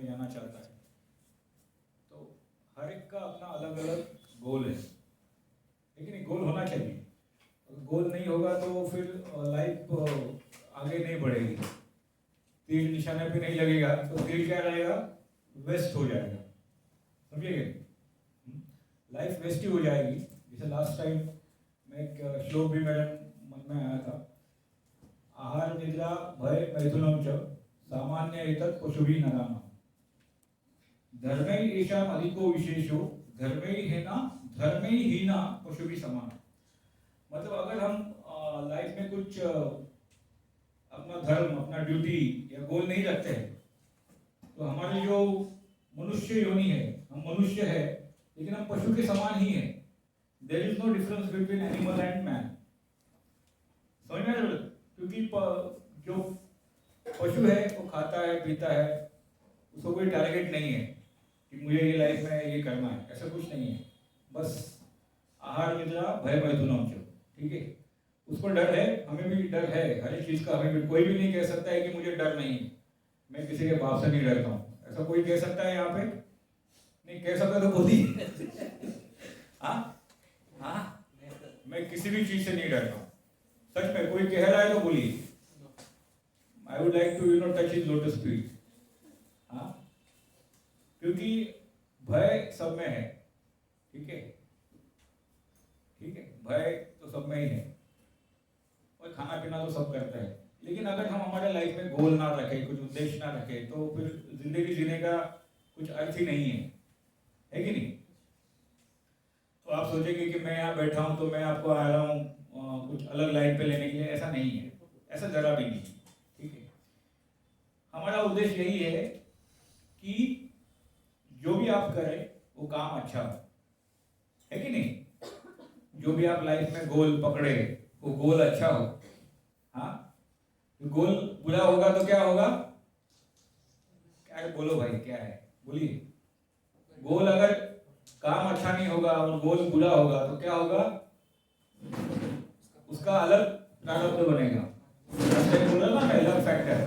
में जाना चाहता है। तो हर एक का अपना अलग अलग गोल है, लेकिन गोल होना चाहिए। गोल नहीं होगा तो फिर लाइफ आगे नहीं बढ़ेगी, तीर निशाने पे नहीं लगेगा तो तीर क्या रहेगा, वेस्ट हो जाएगा, समझिए। लाइफ वेस्ट ही हो जाएगी। जैसे लास्ट टाइम मैं एक श्लोक भी मेरे मन में आया था, आहार निद्रा भय मैथुनम च सामान्य एतत् पशुभिः नराणाम् धर्मैषाम् अधिको विशेषो धर्मैहीना पशुभिः समान। मतलब अगर हम लाइफ में कुछ अपना धर्म, अपना ड्यूटी या गोल नहीं रखते हैं तो हमारी जो मनुष्य योनि है, हम मनुष्य है लेकिन हम पशु के समान ही है। There is no difference between animal and man, समझ में आ रहा है? क्योंकि जो पशु है वो खाता है, पीता है, उसको कोई टारगेट नहीं है कि मुझे ये लाइफ में ये करना है, ऐसा कुछ नहीं है। बस आहार निद्रा भय मैथुनम च, ठीक है। उसको डर है, हमें भी डर है हर एक चीज का। हमें भी, कोई भी नहीं कह सकता है कि मुझे डर नहीं, मैं किसी के बाप से नहीं डरता हूँ, ऐसा कोई कह सकता है यहाँ पे? नहीं कह सकता तो बोलिए। हाँ, मैं किसी भी चीज से नहीं डरता हूँ, सच में। कोई कह रहा है तो बोलिए। I would like to touch his lotus feet. हाँ, क्योंकि भय सब में है, ठीक है, ठीक है। भय तो सब में ही है और खाना पीना तो सब करता है। लेकिन अगर हम हमारे लाइफ में गोल ना रखें, कुछ उद्देश्य ना रखें, तो फिर जिंदगी जीने का कुछ अर्थ ही नहीं है कि नहीं? तो आप सोचेंगे कि मैं यहाँ बैठा हूँ तो मैं आपको आ रहा हूँ कुछ अलग लाइन पे लेने के लिए, ऐसा नहीं है, ऐसा जरा भी नहीं, ठीक है। हमारा उद्देश्य यही है कि जो भी आप करें वो काम अच्छा हो, है कि नहीं? जो भी आप लाइफ में गोल पकड़े वो गोल अच्छा हो। हाँ, गोल बुरा होगा तो क्या होगा? क्या बोलो भाई, क्या है, बोलिए। गोल अगर काम अच्छा नहीं होगा और गोल बुरा होगा तो क्या होगा? उसका अलग प्रारब्ध बनेगा। बोला ना, अलग फैक्टर,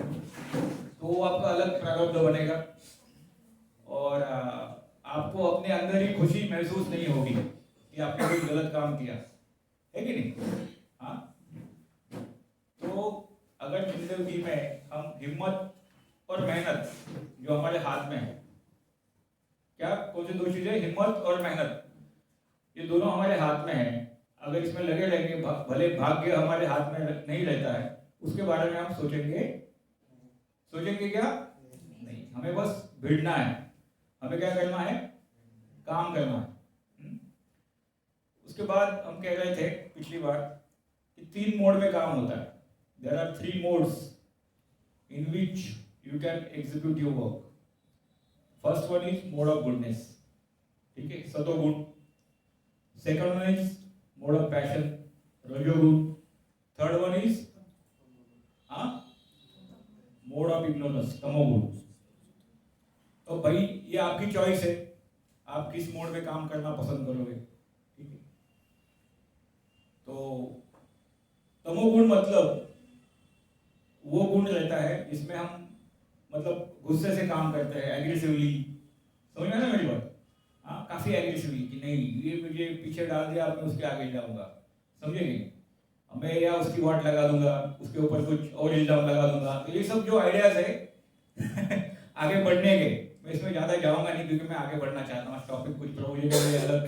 तो वो आपका अलग प्रारब्ध बनेगा और आपको अपने अंदर ही खुशी महसूस नहीं होगी कि आपने कोई गलत काम किया, है कि नहीं? हाँ, तो अगर जिंदगी में हम हिम्मत और मेहनत जो हमारे हाथ में है, क्या कौन सी दो चीजें, हिम्मत और मेहनत, ये दोनों हमारे हाथ में है, अगर इसमें लगे रहेंगे, भले भाग्य हमारे हाथ में नहीं रहता है, उसके बारे में हम सोचेंगे क्या? नहीं, हमें बस भिड़ना है, हमें क्या करना है? काम करना है। उसके बाद हम कह रहे थे पिछली बार कि 3 मोड में काम होता है। There are 3 modes in which you can execute your work. First one is mode of goodness, ठीक है, सतोगुण। Second one is mode of passion, रजोगुण। Third one is mode of ignorance, तमोगुण। तो भाई ये आपकी चॉइस है, आप किस मोड में काम करना पसंद करोगे, ठीक है। तो तमोगुण मतलब वो गुण रहता है जिसमें हम मतलब गुस्से से काम करते हैं, एग्रेसिवली, समझ में ना मेरी बात? हाँ, काफी एग्रेसिवली कि नहीं ये मुझे पीछे डाल दिया, मैं उसके आगे जाऊंगा, समझेंगे, मैं या उसकी वाट लगा दूंगा, उसके ऊपर कुछ और इल्जाम लगा दूंगा। तो ये सब जो आइडियाज है आगे बढ़ने के, मैं इसमें ज्यादा जाऊंगा नहीं क्योंकि मैं आगे बढ़ना चाहता हूँ। टॉपिक कुछ प्रोविजन अलग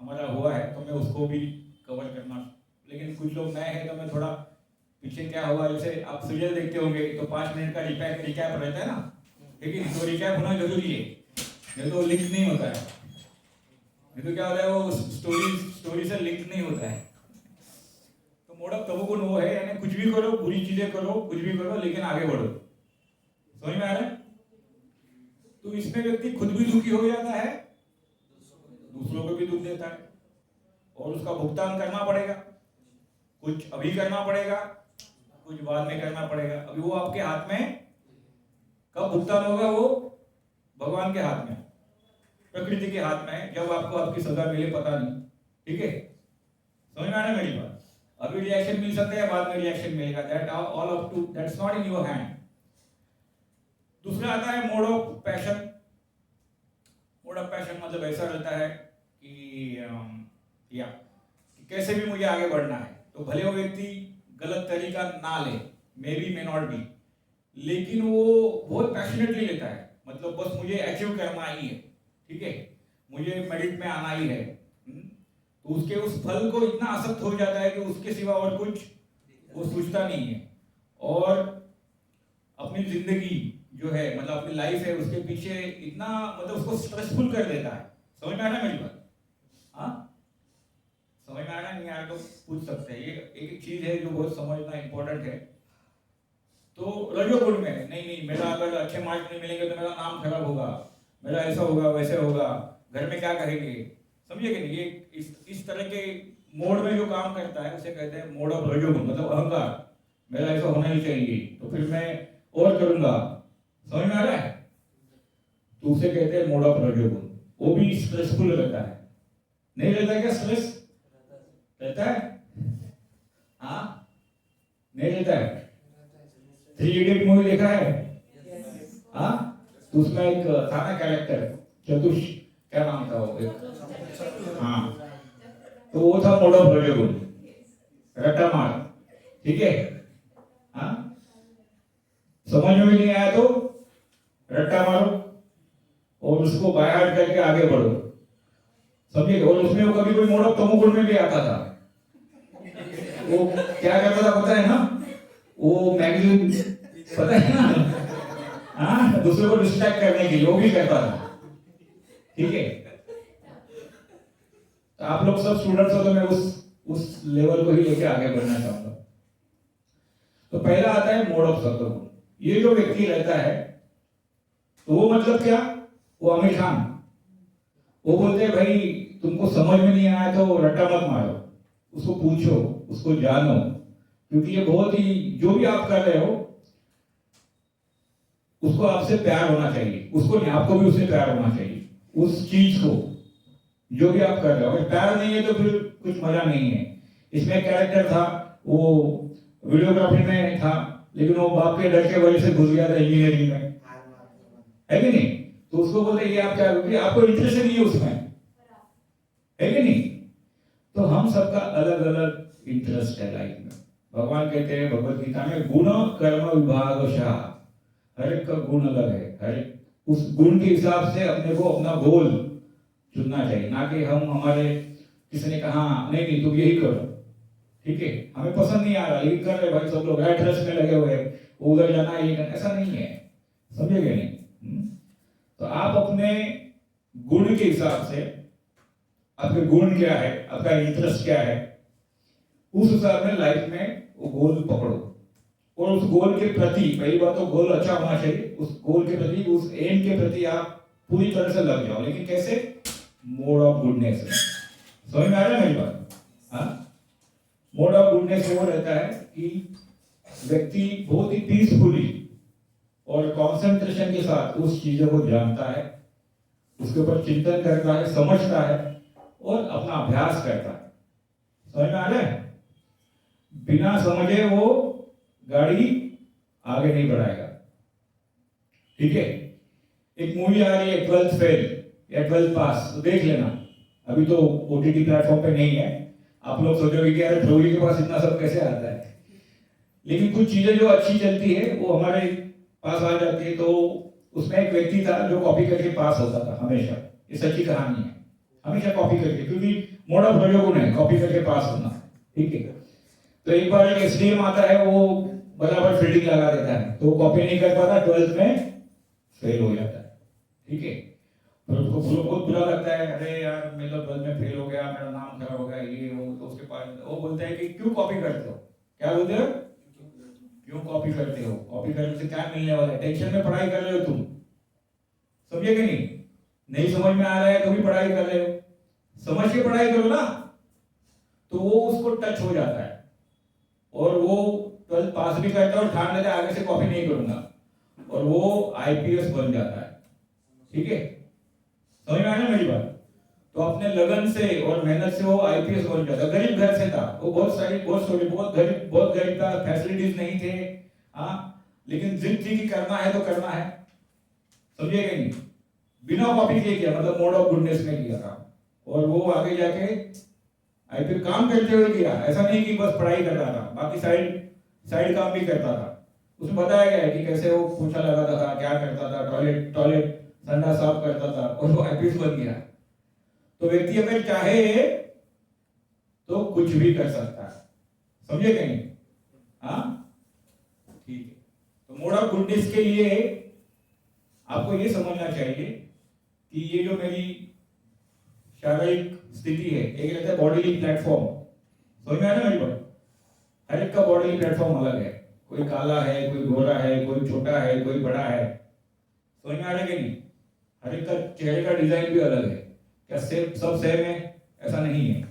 हमारा हुआ है तो मैं उसको भी कवर करना, लेकिन कुछ लोग नए हैं तो मैं थोड़ा पीछे क्या होगा, जैसे आप सीरियल देखते होंगे तो 5 मिनट का रिकैप रहता है ना, ठीक है, तो रिकैप होना जरूरी है, नहीं तो लिंक नहीं होता है, नहीं तो क्या होता है वो स्टोरी से लिंक नहीं होता है। तो मोड ऑफ तमोगुण वो है, यानी कुछ भी करो, बुरी चीजें करो, कुछ भी करो, लेकिन आगे बढ़ो, समझ में आ रहा है? तो इसमें व्यक्ति खुद भी दुखी हो जाता है, दूसरों को भी दुख देता है, और उसका भुगतान करना पड़ेगा। कुछ अभी करना पड़ेगा, कुछ बाद में करना पड़ेगा। अभी वो आपके हाथ में, कब भुगतान होगा वो भगवान के हाथ में, प्रकृति के हाथ में है, जब आपको आपकी सजा मिले पता नहीं, ठीक है, समझ में आ रहा है मेरी बात? अभी रिएक्शन मिल सकता है, बाद में रिएक्शन मिलेगा, that all up to, that's not in your hand. दूसरा आता है मोड ऑफ पैशन, मतलब ऐसा रहता है कि या कि कैसे भी मुझे आगे बढ़ना है, तो भले वो व्यक्ति गलत तरीका ना ले, may be may not be, लेकिन वो बहुत पैशनेटली लेता है, मतलब बस मुझे अचीव करना ही है, ठीक है, मुझे मेरिट में आना ही है। तो उसके उस फल को इतना आसक्त हो जाता है कि उसके सिवा और कुछ वो सोचता नहीं है, और अपनी जिंदगी जो है, मतलब अपनी लाइफ है, उसके पीछे इतना मतलब उसको स्ट्रेसफुल कर देता है। समझ में आ रहा है मेरी बात? हाँ, समझ में आ रहा है? नहीं आ रहा तो पूछ सकते हैं। ये एक चीज है जो बहुत समझना इंपॉर्टेंट है। तो रजोगुण में नहीं, मेरा अगर अच्छे मार्क्स नहीं मिलेंगे तो मेरा नाम खराब होगा, मेरा ऐसा होगा वैसे होगा, घर में क्या कहेंगे, समझे कि नहीं? ये इस तरह के मोड में जो काम करता है उसे कहते हैं मोड ऑफ रजोगुण, मतलब अहंकार, मेरा ऐसा होना ही चाहिए तो फिर मैं और करूंगा। समझ में आ रहा है? तो उसे कहते हैं मोड ऑफ रजोगुण। वो भी स्ट्रेसफुल रहता है, नहीं रहता क्या? स्ट्रेस रहता है? हाँ, नहीं रहता है? 3 इडियट मूवी देखा है? हाँ, तो उसमें एक था ना कैरेक्टर, चतुष, क्या नाम था वो? हाँ, तो वो था मोड ऑफ रजोगुण, रट्टा मार, ठीक है? हाँ, समझ में नहीं आया तो रट्टा मारो और उसको बाय हार्ट करके आगे बढ़ो, समझिए? और उसमें वो कभी कोई मोड ऑफ तमोगुण में भी आता था। वो क्या करता था पता है ना? वो मैगजीन, पता है ना? हाँ, दूसरे को डिस्ट्रैक्ट करने के लिए वो भी करता था, ठीक है? तो आप लोग सब स्टूडेंट्स हो तो मैं उस लेवल को ही लेके आगे बढ़ना चाहूंगा। तो पहला आता है मोड ऑफ सत्वगुण। ये जो व्यक्ति रहता है तो वो मतलब क्या? वो आमिर खान, वो बोलते हैं भाई तुमको समझ में नहीं आया तो रट्टा मत मारो, उसको पूछो, उसको जानो, क्योंकि ये बहुत ही, जो भी आप कर रहे हो उसको आपसे प्यार होना चाहिए, उसको नहीं, आपको भी उससे प्यार होना चाहिए, उस चीज को जो भी आप कर रहे हो। अगर प्यार नहीं है तो फिर कुछ मजा नहीं है। इसमें कैरेक्टर था, वो वीडियोग्राफी में था, लेकिन वो बाप के डर के वजह से घुस गया था इंजीनियरिंग में, है कि नहीं? तो उसको बोलते ये आप क्या, क्योंकि आपको इंटरेस्ट नहीं है उसमें, है कि नहीं? तो हम सबका अलग अलग इंटरेस्ट है लाइफ में। भगवान कहते हैं भगवत गीता में, गुण कर्म विभाग शाह, हर एक का गुण अलग है, हर एक उस गुण के हिसाब से अपने को अपना गोल चुनना चाहिए, ना कि हम हमारे किसी ने कहा नहीं तुम यही करो, ठीक है, हमें पसंद नहीं आ रहा लेकिन कर रहे भाई सब लोग, राइट रेस में लगे हुए, उधर जाना ये करना, ऐसा नहीं है, समझेगा नहीं? तो आप अपने गुण के हिसाब से, आपके गुण क्या है, आपका इंटरेस्ट क्या है, उस हिसाब में लाइफ में वो गोल पकड़ो, और उस गोल के प्रति, पहली बात तो गोल अच्छा होना चाहिए, उस गोल के प्रति, उस एम के प्रति आप पूरी तरह से लग जाओ। लेकिन कैसे? Mode of goodness. समझ में आ रहा है मेरी बात? हाँ, मोड ऑफ गुडनेस वो रहता है कि व्यक्ति बहुत ही पीसफुली और कॉन्सेंट्रेशन के साथ उस चीजों को जानता है, उसके ऊपर चिंतन करता है, समझता है और अपना अभ्यास करता है। समझ में आ रहा है? बिना समझे वो गाड़ी आगे नहीं बढ़ाएगा, ठीक है? एक मूवी आ रही है 12th फेल या 12th पास, तो देख लेना, अभी तो ओटीटी प्लेटफॉर्म पे नहीं है, आप लोग सोचोगे कि यार प्रभु के पास इतना सब कैसे आता है, लेकिन कुछ चीजें जो अच्छी चलती है वो हमारे पास आ जाती है। तो उसमें एक व्यक्ति था जो कॉपी करके पास होता था हमेशा, ये सच्ची कहानी है, हमेशा कॉपी करके, क्योंकि मोड ऑफ रजोगुण है कॉपी करके पास होना, ठीक है? तो एक बार एक एसडीएम आता है, वो बराबर फील्डिंग लगा देता है, तो वो कॉपी नहीं कर पाता, 12th में फेल हो जाता है, ठीक है? तो उसको बहुत बुरा लगता है, अरे यार मैं तो 12th में फेल हो गया, मेरा नाम खराब हो गया, ये वो। तो उसके पास वो बोलता है कि क्यों कॉपी करते हो? क्या बोलते हो? क्यों कॉपी करते हो? कॉपी करने से क्या मिलने वाला है? टेंशन में पढ़ाई कर रहे हो तुम, समझे कि नहीं? नहीं समझ में आ रहा है तो भी पढ़ाई कर रहे हो, समझ के पढ़ाई करो ना। तो वो उसको टच हो जाता है और वो 12th पास भी करता है और ठान लेता है आगे से कॉपी नहीं करूंगा, और वो आईपीएस बन जाता है, ठीक है? समझ में आ रहा है मेरी बात? तो अपने लगन से और मेहनत से वो आईपीएस बन जाता। गरीब घर से था वो, बहुत गरीब था, फैसिलिटीज नहीं थे, हाँ, लेकिन जिद थी कि करना है तो करना है, समझिएगा नहीं? बिना कॉपी किए किया, मतलब मोड ऑफ गुडनेस में किया था, और वो आगे जाके आईपी काम करते हुए किया। ऐसा नहीं कि बस पढ़ाई कर रहा था, बाकी साइड साइड काम भी करता था। उसमें बताया गया है कि कैसे वो पोछा लगाता था, क्या करता था, टॉयलेट टॉयलेट संडा साफ करता था, और वो आईपीएस बन गया। तो व्यक्ति अगर चाहे तो कुछ भी कर सकता है, समझे कहीं? हाँ, ठीक है। तो मोड ऑफ गुडनेस के लिए आपको ये समझना चाहिए कि ये जो मेरी शारीरिक स्थिति है, एक रहता है बॉडीली प्लेटफॉर्म, समझ में आया ना मेरी बात? हर एक का बॉडीली प्लेटफॉर्म अलग है, कोई काला है, कोई गोरा है, कोई छोटा है, कोई बड़ा है, समझ में आ रहा है कि नहीं? हर एक का चेहरे का डिजाइन भी अलग है, क्या सब सेम है? ऐसा नहीं है।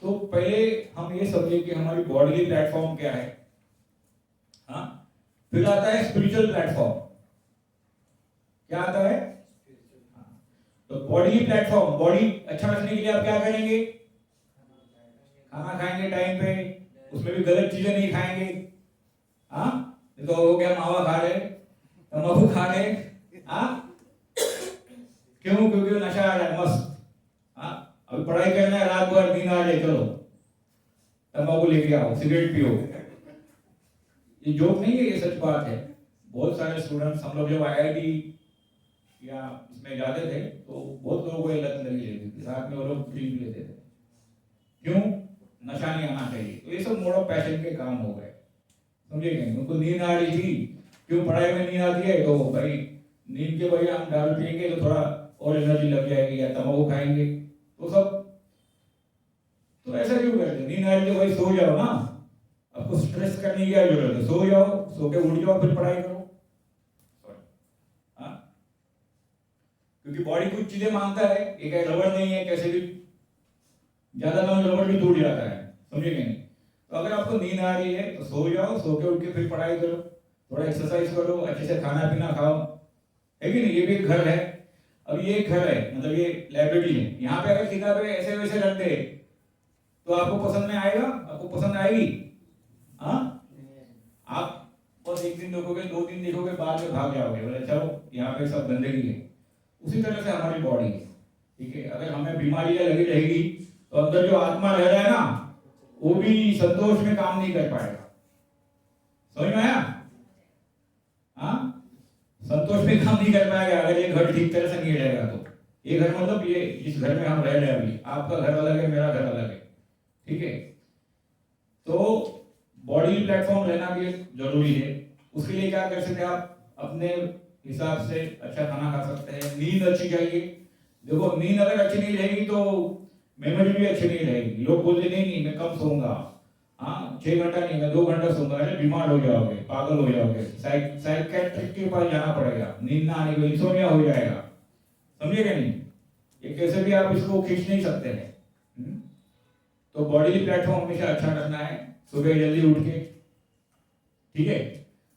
तो पहले हम ये समझे कि हमारी बॉडीली प्लेटफॉर्म क्या है। हाँ, फिर आता है स्पिरिचुअल प्लेटफॉर्म। क्या आता है? तो बॉडी प्लेटफॉर्म, बॉडी अच्छा रखने के लिए आप क्या करेंगे? खाना खाएंगे टाइम पे, उसमें भी गलत चीजें नहीं खाएंगे। हाँ, तो हो गया मावा खा रहे, तंबाकू खा रहे। हाँ, क्यों? क्योंकि वो नशा आ रहा है मस्त। हाँ, अभी पढ़ाई करना है, रात भर नींद आ जाए, चलो तंबाकू लेके आओ, सिगरेट पियो। ये जोक नहीं है, ये सच बात है। बहुत सारे स्टूडेंट्स, हम लोग जब आईआईटी या इसमें जाते थे तो बहुत लोगों को ये लत लगी रहती थी, रात में वो लोग ड्रिंक लेते थे। क्यों? नशा नहीं आना चाहिए। तो ये सब मोड ऑफ पैशन के काम हो गए, समझे नहीं? उनको नींद आ रही थी, क्यों पढ़ाई में नींद आती है, तो भाई नींद के वजह हम दारू पिएंगे तो थोड़ा और एनर्जी लग जाएगी, या तंबाकू खाएंगे तो सब। तो ऐसा क्यों करते? नींद आ रही है भाई, सो जाओ ना, आपको स्ट्रेस करने की क्या जरूरत है? सो जाओ, सो के उठ जाओ, फिर पढ़ाई करो। हाँ, क्योंकि बॉडी कुछ चीजें मांगता है, एक रबड़ नहीं है, कैसे भी ज्यादा कम रबड़ भी टूट जाता है, समझे नहीं? तो अगर आपको नींद आ रही है तो सो जाओ, सो के उठ के फिर पढ़ाई करो, थोड़ा एक्सरसाइज करो, अच्छे से खाना पीना खाओ, है कि नहीं? ये भी एक घर है। अब ये एक घर है, मतलब ये लाइब्रेरी है, यहाँ पे अगर किताबें ऐसे वैसे रख दे तो आपको पसंद में आएगा? आपको पसंद आएगी? हाँ, आप बस एक दिन देखोगे, 2 दिन देखोगे, बाद में भाग जाओगे, बोले चलो यहाँ पे सब गंदगी है। उसी तरह से हमारी बॉडी है, ठीक है? अगर हमें बीमारियां लगी रहेगी तो अंदर जो आत्मा रह रहा है ना, वो भी संतोष में काम नहीं कर पाएगा। समझ में आया? हाँ, संतोष में काम नहीं कर पाएगा अगर ये घर ठीक तरह से नहीं रहेगा। तो ये घर मतलब ये इस घर में हम रह रहे हैं अभी, आपका घर अलग है, मेरा घर अलग है, ठीक है? तो बॉडी प्लेटफॉर्म रहना भी जरूरी है। उसके लिए क्या कर सकते हैं आप? अपने हिसाब से अच्छा खाना खा सकते हैं, नींद अच्छी चाहिए। देखो, नींद अगर अच्छी नहीं रहेगी तो मेमोरी भी अच्छी नहीं रहेगी। लोग बोलते नहीं मैं कम सोऊंगा, हाँ 6 घंटा नहीं, मैं 2 घंटा सोऊंगा। अरे बीमार हो जाओगे, पागल हो जाओगे, साइकियाट्रिस्ट के पास जाना पड़ेगा, नींद ना आने को इंसोम्निया हो जाएगा, समझिएगा नहीं? ये कैसे भी आप इसको खींच नहीं सकते हैं। तो बॉडी प्लेटफॉर्म हमेशा अच्छा रखना है। सुबह जल्दी उठ के, ठीक है,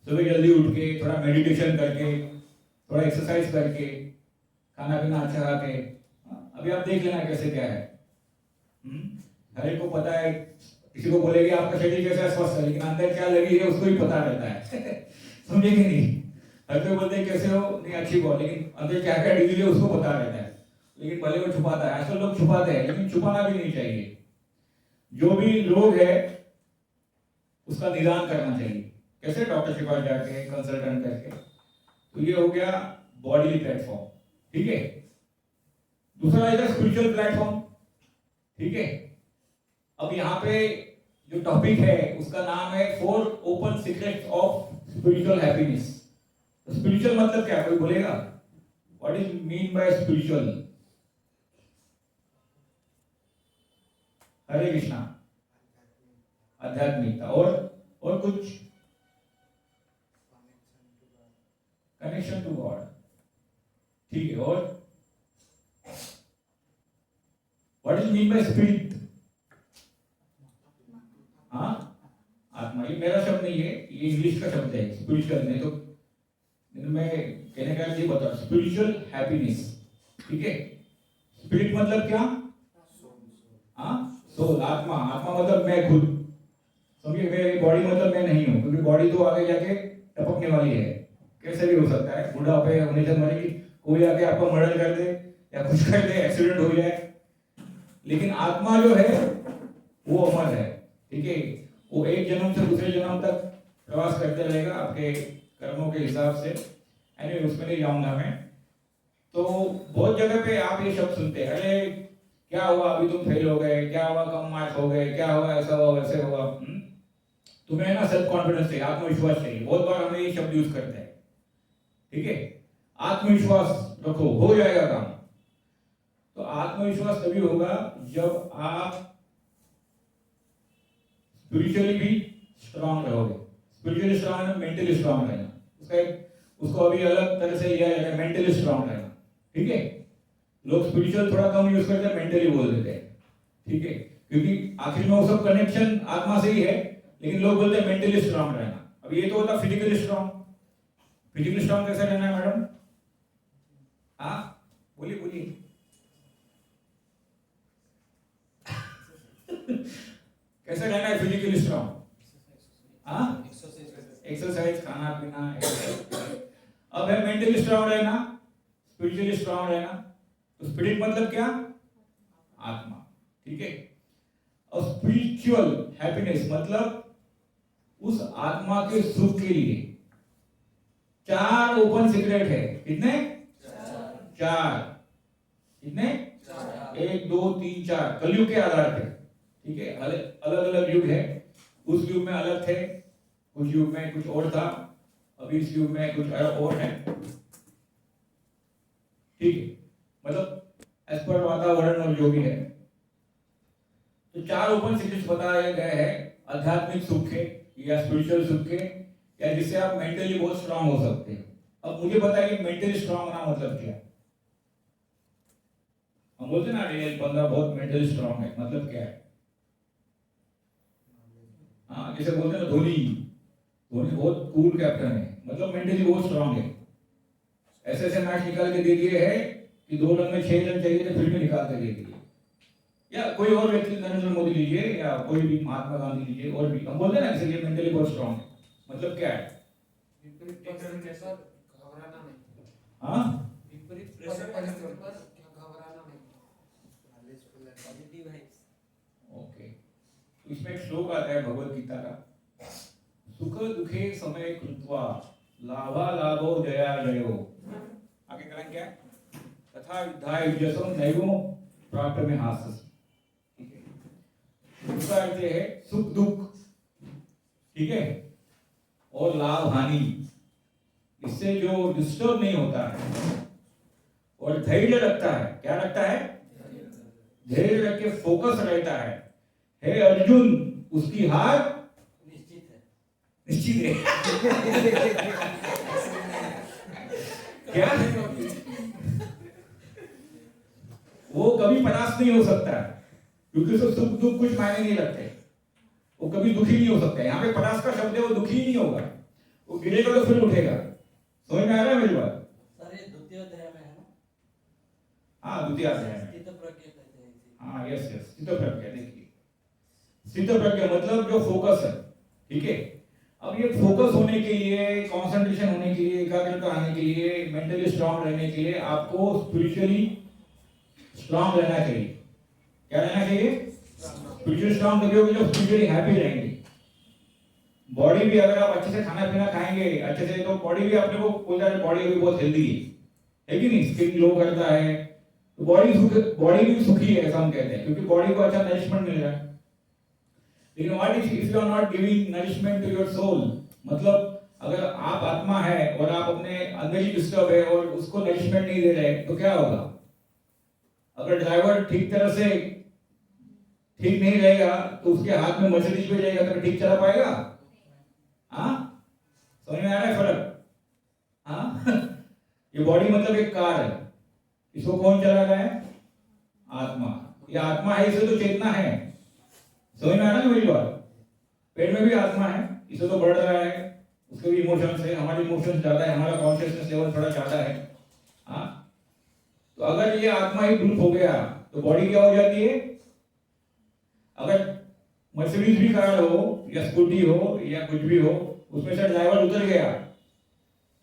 सुबह जल्दी उठ के थोड़ा मेडिटेशन करके, थोड़ा एक्सरसाइज करके, खाना पीना अच्छा खा के। अभी आप देख लेना कैसे क्या है। हर एक को पता है, किसी को बोलेगी आपका शरीर कैसा स्वस्थ है, लेकिन अंदर क्या लगी है उसको ही पता रहता है। समझे कि नहीं? हर कोई बोलते हैं कैसे हो, नहीं अच्छी हो, लेकिन अंदर क्या क्या डिजीज है उसको पता रहता है, लेकिन भले वो छुपाता है। आजकल लोग छुपाते हैं, लेकिन छुपाना भी नहीं चाहिए। जो भी रोग है उसका निदान करना चाहिए। कैसे? डॉक्टर के पास जाके कंसल्टेंट करके। तो ये हो गया बॉडी प्लेटफॉर्म, ठीक है? दूसरा है स्पिरिचुअल प्लेटफॉर्म, ठीक है? अब यहाँ पे जो टॉपिक है उसका नाम है 4 open secrets of spiritual happiness. Spiritual मतलब क्या? कोई बोलेगा? What is mean by spiritual? Hare Krishna, आध्यात्मिकता। और कुछ? कनेक्शन टू गॉड, ठीक है? और what is mean by spirit? हाँ, आत्मा। ये मेरा शब्द नहीं है, ये इंग्लिश का शब्द है, स्पिरिचुअल नहीं। तो मैं कहने का ये बता, स्पिरिचुअल हैप्पीनेस, ठीक है? स्पिरिट मतलब क्या? हाँ, सोल, आत्मा। आत्मा मतलब मैं खुद, समझिए? मेरी बॉडी मतलब मैं नहीं हूं, क्योंकि बॉडी तो आगे जाके टपकने वाली है, कैसे भी हो सकता है, बुढ़ापे होने से मरेगी, कोई आके आपको मर्डर कर दे या कुछ कर दे, एक्सीडेंट हो जाए, लेकिन आत्मा जो है वो अमर है, ठीक है। वो एक जन्म से दूसरे जन्म तक प्रवास करते रहेगा आपके कर्मों के हिसाब से। एनीवे उसमें नहीं जाऊंगा मैं। तो बहुत जगह पे आप ये शब्द सुनते हैं, अरे क्या हुआ अभी तुम फेल हो गए, क्या हुआ कम मार्क्स हो गए, क्या हुआ ऐसा हुआ वैसे हुआ। तुम्हें ना सेल्फ कॉन्फिडेंस चाहिए, आत्मविश्वास चाहिए। बहुत बार हमें ये शब्द यूज करते हैं, ठीक है। आत्मविश्वास रखो, हो जाएगा काम। तो आत्मविश्वास तभी होगा जब आप स्पिरिचुअली भी स्ट्रांग रहोगे। स्पिरिचुअली स्ट्रांग है, मेंटली स्ट्रांग रहना, उसको अभी अलग तरह से लिया जाएगा, मेंटली स्ट्रांग रहना, ठीक है। लोग स्पिरिचुअल थोड़ा कम यूज करते हैं, मेंटली बोल देते हैं, ठीक है, क्योंकि आखिर में वो सब कनेक्शन आत्मा से ही है, लेकिन लोग बोलते हैं मेंटली स्ट्रांग रहना। अब ये तो होता फिजिकली स्ट्रांग। फिजिकली स्ट्रांग कैसे रहना है मैडम? हाँ बोलिए बोलिए। कैसे रहना है फिजिकली स्ट्रांग? हाँ एक्सरसाइज, खाना पीना, एक्सरसाइज। अब है मेंटली स्ट्रांग रहना, स्पिरिचुअली स्ट्रांग रहना। तो स्पिरिट मतलब क्या? आत्मा, ठीक है। और स्पिरिचुअल हैप्पीनेस मतलब उस आत्मा के सुख के लिए 4 ओपन सीक्रेट है। कितने? 4। कितने? 1 2 3 4 कलयुग के आधार पे, ठीक है। अलग अलग युग है, उस युग में अलग थे, कुछ युग में कुछ और था, अभी इस युग में कुछ और है, ठीक है। मतलब एज पर वातावरण और जो भी है। तो 4 ओपन सीक्रेट्स बताया गया है, आध्यात्मिक सुख के या स्पिरिचुअल सुख के, या जिससे आप मेंटली बहुत स्ट्रांग हो सकते हैं। अब मुझे बताइए मेंटली स्ट्रांग होना मतलब क्या? हम बोलते ना ये बंदा बहुत मेंटली स्ट्रांग है, मतलब क्या है? हाँ जैसे बोलते हैं ना धोनी बहुत कूल कैप्टन है, मतलब मेंटली बहुत स्ट्रांग है। ऐसे ऐसे मैच निकाल के दे दिए है कि 2 रन में 6 रन चाहिए थे, फिर भी निकाल के दे दिए। या कोई और व्यक्ति, नरेंद्र मोदी लीजिए या कोई भी महात्मा गांधी लीजिए, और भी हम बोलते हैं ना इसलिए मेंटली बहुत स्ट्रांग है, मतलब क्या है? हाँ ओके। तो इसमें एक श्लोक आता है भगवत गीता का, सुख दुखे समय कृत्वा लाभा लाभो जया जयो। आगे करें क्या? तथा युद्धाय युजसो नैवो प्राप्त में हास्यसि। ठीक है, उसका अर्थ है सुख दुख, ठीक है, और लाभ हानि, इससे जो डिस्टर्ब नहीं होता है और धैर्य रखता है। क्या रखता है? धैर्य रख के फोकस रहता है। हे अर्जुन, उसकी हार निश्चित है। निश्चित है क्या? वो कभी परास्त नहीं हो सकता है, क्योंकि उसको सुख दुख कुछ मायने नहीं रखते। वो कभी दुखी नहीं हो सकता। यहाँ पे परास्त का शब्द है, वो दुखी नहीं होगा, वो गिरेगा तो फिर उठेगा। समझ में आ रहा है मेरी बात? सर ये द्वितीय अध्याय में है ना? हाँ द्वितीय अध्याय में। स्थित प्रज्ञ कहते हैं। हाँ यस यस, स्थित प्रज्ञ। देखिए स्थित प्रज्ञ मतलब जो फोकस है, ठीक है। अब ये फोकस होने के लिए, कंसंट्रेशन होने के लिए, एकाग्रता आने के लिए, मेंटली स्ट्रांग रहने के लिए आपको स्पिरिचुअली स्ट्रांग रहना चाहिए। क्या रहना चाहिए? स्पिरिचुअली स्ट्रांग तभी होगी जब स्पिरिचुअली हैप्पी रहेंगे। बॉडी भी अगर आप अच्छे से खाना पीना खाएंगे अच्छे से, तो बॉडी भी अपने को बोलता है बॉडी भी बहुत हेल्दी है कि नहीं? स्किन ग्लो करता है, तो बॉडी भी सुखी है, ऐसा हम कहते हैं, क्योंकि बॉडी को अच्छा नरिशमेंट मिल रहा है। लेकिन what if you are not giving nourishment to your soul? मतलब अगर आप आत्मा है और आप अपने अंदर ही डिस्टर्ब है और उसको नरिशमेंट नहीं दे रहे, तो क्या होगा? अगर ड्राइवर ठीक तरह से ठीक नहीं रहेगा तो उसके हाथ में मर्सिडीज भी रहेगा तो ठीक चला पाएगा? हाँ समझ में आ रहा है फर्क? हाँ ये बॉडी मतलब एक कार है, इसको कौन चला रहा है? आत्मा। ये आत्मा है, इसे तो चेतना है। समझ में आ रहा है मेरी बात? पेट में भी आत्मा है, इसे तो बढ़ रहा है, उसके भी इमोशंस है, हमारे इमोशंस ज्यादा है, हमारा कॉन्शियसनेस लेवल थोड़ा ज्यादा है। हाँ तो अगर ये आत्मा ही ग्रुप हो गया तो बॉडी क्या हो जाती है? अगर मर्सिडीज भी कार हो या स्कूटी हो या कुछ भी हो, उसमें से ड्राइवर उतर गया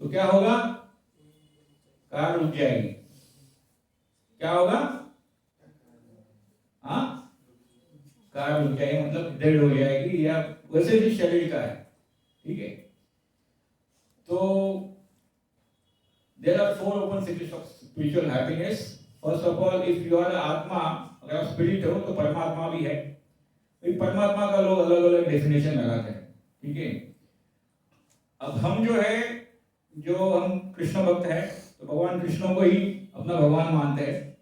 तो क्या होगा? कार रुक जाएगी। क्या होगा? हाँ, कार रुक जाएगी मतलब डेड हो जाएगी, या वैसे भी शरीर का है। ठीक है, तो there are 4 open secrets of spiritual happiness. First of all, if you are atma, अगर आप स्पिरिट हो तो परमात्मा भी है। परमात्मा का लोग अलग अलग डेफिनेशन लगाते हैं। ठीक है, अब हम जो है, जो हम कृष्ण भक्त है, तो भगवान कृष्ण को ही अपना भगवान मानते हैं।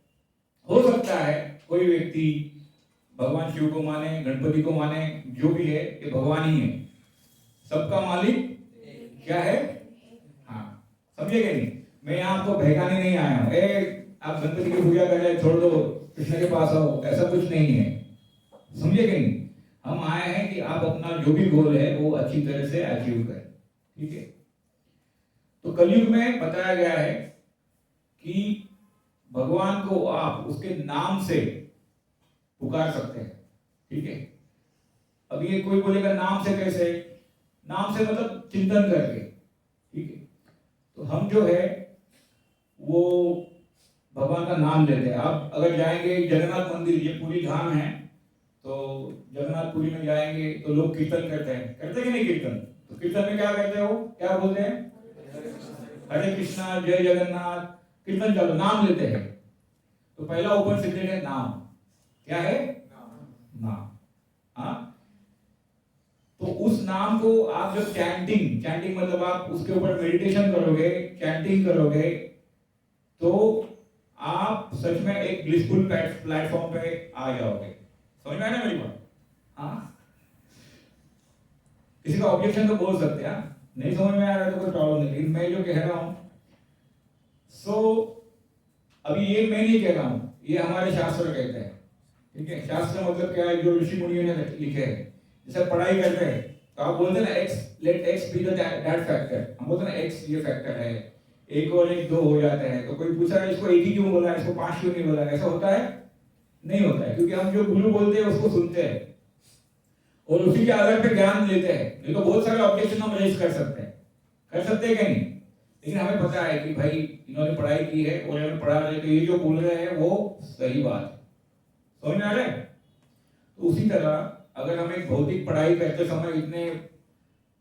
हो सकता है कोई व्यक्ति भगवान शिव को माने, गणपति को माने, जो भी है ये भगवान ही है। सबका मालिक क्या है? हाँ, समझेगा नहीं? मैं यहाँ आपको बहकाने नहीं आया हूँ, आप गणपति की पूजा कर रहे, छोड़ दो, कृष्ण के पास आओ, ऐसा कुछ नहीं है। समझेगा नहीं? हम आए हैं कि आप अपना जो भी गोल है वो अच्छी तरह से अचीव करें। ठीक है, तो कलयुग में बताया गया है कि भगवान को आप उसके नाम से पुकार सकते हैं। ठीक है, अब ये कोई बोलेगा नाम से कैसे? नाम से मतलब चिंतन करके। ठीक है, तो हम जो है वो भगवान का नाम लेते हैं। आप अगर जाएंगे जगन्नाथ मंदिर, ये पूरी धाम है, तो जगन्नाथपुरी में जाएंगे तो लोग कीर्तन करते हैं कि नहीं? कीर्तन, तो कीर्तन में क्या करते हो? क्या बोलते हैं? हरे कृष्णा, जय जगन्नाथ, कीर्तन चलो, नाम लेते हैं। तो पहला ओपन सीक्रेट है नाम। क्या है? नाम। हाँ, तो उस नाम को आप जब चैंटिंग मतलब आप उसके ऊपर मेडिटेशन करोगे, चैंटिंग करोगे, तो आप सच में एक ब्लिसफुल प्लेटफॉर्म पे आ जाओगे। समझ में आया ना मेरी बात? हाँ, किसी का ऑब्जेक्शन तो बोल सकते हैं, नहीं समझ में आ रहा है तो कोई प्रॉब्लम नहीं, लेकिन मैं जो कह रहा हूं, अभी ये मैं नहीं कह रहा हूं, ये हमारे शास्त्र कहते हैं। ठीक है, शास्त्र मतलब क्या है? जो ऋषि मुनियों ने लिखे हैं। जैसे पढ़ाई करते हैं तो आप बोलते हैं ना X, let X be the that factor. हम बोलते हैं ना एक्स ये फैक्टर है, एक और एक 2 हो जाते हैं। तो कोई पूछा है इसको एक ही क्यों बोला, इसको 5 क्यों नहीं बोला? ऐसा होता है? नहीं होता है, क्योंकि हम जो गुरु बोलते हैं उसको सुनते हैं और उसी के आधार पे ज्ञान लेते हैं। नहीं तो बहुत सारे ऑब्जेक्शन हम रेज कर सकते हैं क्या नहीं? लेकिन हमें पता है कि भाई इन्होंने पढ़ाई की है और इन्होंने पढ़ा रहे, तो ये जो बोल रहे हैं वो सही बात है। समझ में आ रहा है? तो उसी तरह अगर हम एक भौतिक पढ़ाई करते समय इतने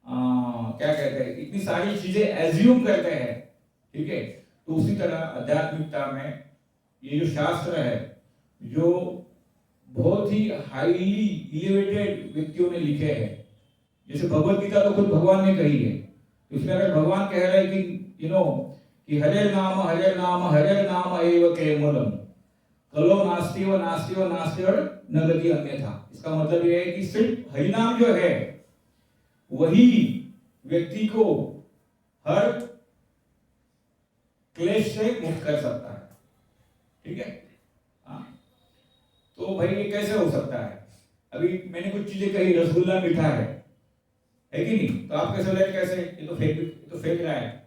क्या कहते हैं, इतनी सारी चीजें एज्यूम करते हैं, ठीक है, तो उसी तरह आध्यात्मिकता में ये जो शास्त्र है, जो बहुत ही हाईली इलिवेटेड व्यक्तियों ने लिखे हैं, जैसे भगवत गीता तो खुद भगवान ने कही है, इसमें अगर भगवान कह रहे हैं कि कि हरे नाम एव केवलम कलो नास्ति व नास्ति व नास्ति और न गति अन्यथा। इसका मतलब यह है कि सिर्फ हरि नाम जो है वही व्यक्ति को हर क्लेश से मुक्त कर सकता है। ठीक है, हाँ, तो भाई ये कैसे हो सकता है? अभी मैंने कुछ चीजें कही, रसगुल्ला मीठा है कि नहीं? तो आप कैसे लगे, कैसे ये तो फेंक रहा है,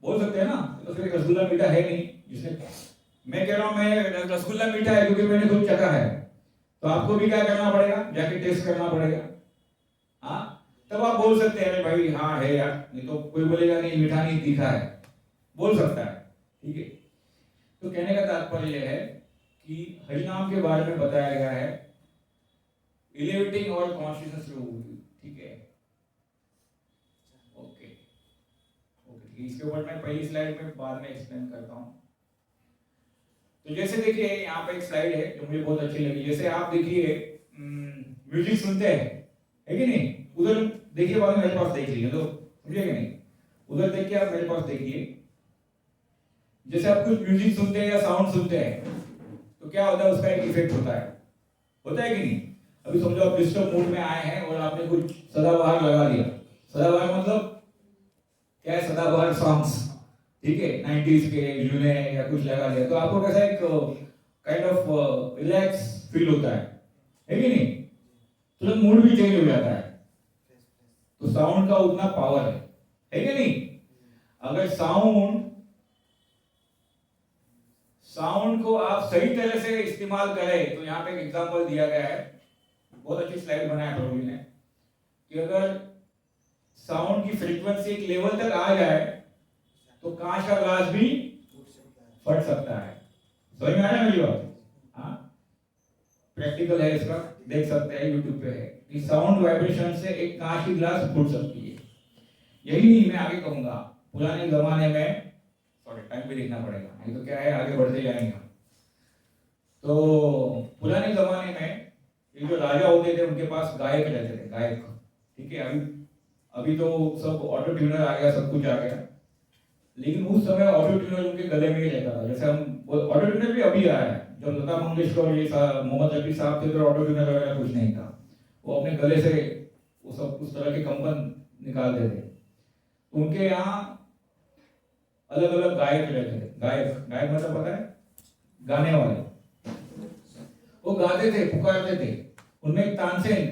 बोल सकते हैं ना, तो फिर रसगुल्ला मीठा है नहीं। जिसने मैं कह रहा हूं मैं रसगुल्ला मीठा है क्योंकि मैंने खुद चखा है, तो आपको भी क्या करना पड़ेगा? जाके टेस्ट करना पड़ेगा। हाँ, तब आप बोल सकते हैं अरे भाई हाँ है यार, नहीं तो कोई बोलेगा नहीं मीठा नहीं तीखा है, बोल सकता है। ठीक है, तो कहने का तात्पर्य यह है कि हरिनाम के बारे में बताया गया है इलेवेटिंग और कॉन्शियसनेस रूल। ठीक है, ओके ओके, इसके ऊपर मैं पहली स्लाइड में बाद में एक्सप्लेन करता हूं। तो जैसे देखिए यहाँ पे एक स्लाइड है जो मुझे बहुत अच्छी लगी। जैसे आप देखिए म्यूजिक सुनते हैं, है कि नहीं? उधर देखिए, बाद में मेरे पास देख लीजिए, तो समझिएगा नहीं, उधर देख के आप मेरे पास देखिए। जैसे आप कुछ म्यूजिक सुनते हैं या साउंड सुनते हैं तो क्या होता है, उसका एक इफेक्ट होता है कि नहीं? अभी समझो आप डिस्टर्ब मूड में आए हैं और आपने कुछ सदाबहार लगा दिया। सदाबहार मतलब क्या है? सदाबहार सॉन्ग्स, ठीक है, 90s के जुने या कुछ लगा दिया, तो आपको कैसा एक काइंड ऑफ रिलैक्स फील होता है कि नहीं? तुरंत मूड भी चेंज हो जाता है। तो साउंड का उतना पावर है कि नहीं? अगर साउंड को आप सही तरह से इस्तेमाल करें, तो यहाँ पे एक एग्जांपल दिया गया है, बहुत अच्छी स्लाइड बनाया प्रवीण ने, कि अगर साउंड की फ्रीक्वेंसी एक लेवल तक आ जाए तो कांच का ग्लास भी फट सकता है। समझ में आ रहा है मेरी बात? हाँ, प्रैक्टिकल है इसका, देख सकते हैं यूट्यूब पे है कि साउंड वाइब्रेशन से एक कांच की ग्लास फूट सकती है। यही नहीं, मैं आगे कहूंगा पुराने जमाने में, सॉरी टाइम भी देखना पड़ेगा, नहीं तो क्या है आगे बढ़ते जाएंगे हम। तो पुराने जमाने में ये जो राजा होते थे उनके पास गायक रहते थे, गायक। ठीक है, अभी अभी तो सब ऑटो ट्यूनर आ गया, सब कुछ आ गया, लेकिन उस समय ऑटो ट्यूनर उनके गले में ही रहता था। जैसे हम ऑटो ट्यूनर भी अभी आया है, जब लता मंगेशकर और ये मोहम्मद रफी साहब थे तो ऑटो ट्यूनर वगैरह कुछ नहीं था, वो अपने गले से वो सब उस तरह के कंपन निकालते थे। तो उनके यहाँ अलग अलग गायक रहते थे। गायक, गायक मतलब पता है, गाने वाले। वो गाते थे, पुकारते थे। उनमें एक तानसेन,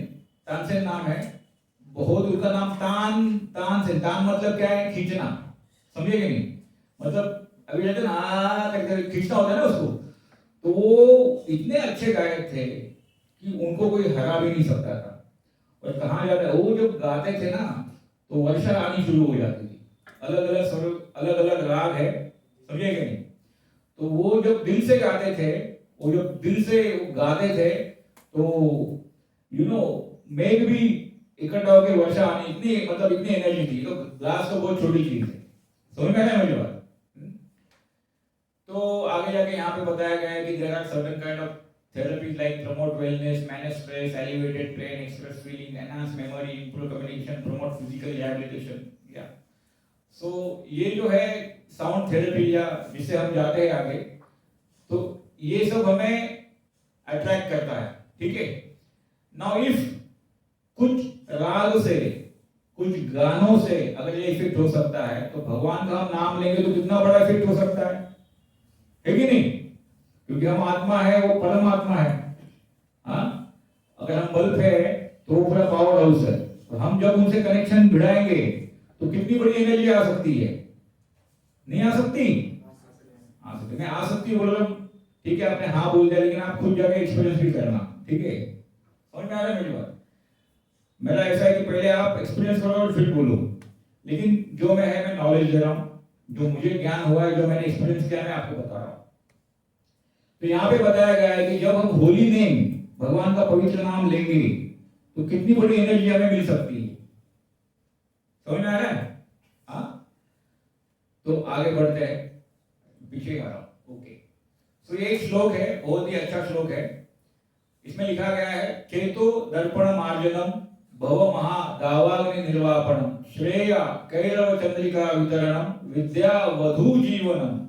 तानसेन नाम है, बहुत उनका नाम तानसेन। तान मतलब क्या है? खींचना, समझे कि नहीं? मतलब अभी कहते ना करके खींचना होता है ना उसको। तो वो इतने अच्छे गायक थे कि उनको कोई हरा भी नहीं सकता था। और कहा जाता है वो जब गाते थे ना तो वर्षा आनी शुरू हो जाती थी। अलग अलग स्वर, अलग अलग राग है, समझे कि नहीं? तो वो जब दिल से गाते थे, वो जब दिल से गाते थे तो मेघ भी इकट्ठा होकर वर्षा आनी, इतनी मतलब इतनी एनर्जी थी। तो ग्लास तो बहुत छोटी चीज है, समझ में आया मुझे बात? तो आगे जाके यहाँ पे बताया गया है कि there are certain kind of therapies like promote wellness, manage stress, elevated pain, express feeling, enhance memory, improve communication, promote physical rehabilitation. या सो ये जो है साउंड थेरेपी या जिसे हम जाते हैं आगे, तो ये सब हमें अट्रैक्ट करता है। ठीक है, नाउ इफ कुछ राग से, कुछ गानों से अगर ये इफेक्ट हो सकता है तो भगवान का हम नाम लेंगे तो कितना बड़ा इफेक्ट हो सकता है कि नहीं? क्योंकि हम आत्मा है, वो परम आत्मा है। हाँ, अगर हम बल्ब है तो वो पूरा पावर हाउस है, तो हम जब उनसे कनेक्शन भिड़ाएंगे तो कितनी बड़ी एनर्जी आ सकती है? नहीं आ सकती? आ सकती। मैं आ सकती बोल रहा हूं, ठीक है, आपने हाँ बोल दिया, लेकिन आप खुद जाके एक्सपीरियंस भी करना। ठीक है, समझ में आ रहा है मेरी बात? मेरा ऐसा है कि पहले आप एक्सपीरियंस करो और फिर बोलो, लेकिन जो मैं है मैं नॉलेज दे रहा हूं, जो मुझे ज्ञान हुआ है, जो मैंने एक्सपीरियंस किया, मैं आपको बता रहा हूं। तो यहाँ पे बताया गया है कि जब हम होली नेम, भगवान का पवित्र नाम लेंगे तो कितनी बड़ी एनर्जी हमें मिल सकती है। समझ में आ रहा है? हाँ, तो आगे बढ़ते हैं, पीछे आ रहा हूं। ओके, तो ये एक श्लोक है, बहुत ही अच्छा श्लोक है। इसमें लिखा गया है, चेतो दर्पण मार्जनम भव महा दावाग्नि निर्वापणम श्रेय कैरव चंद्रिका वितरणम विद्या वधु जीवनम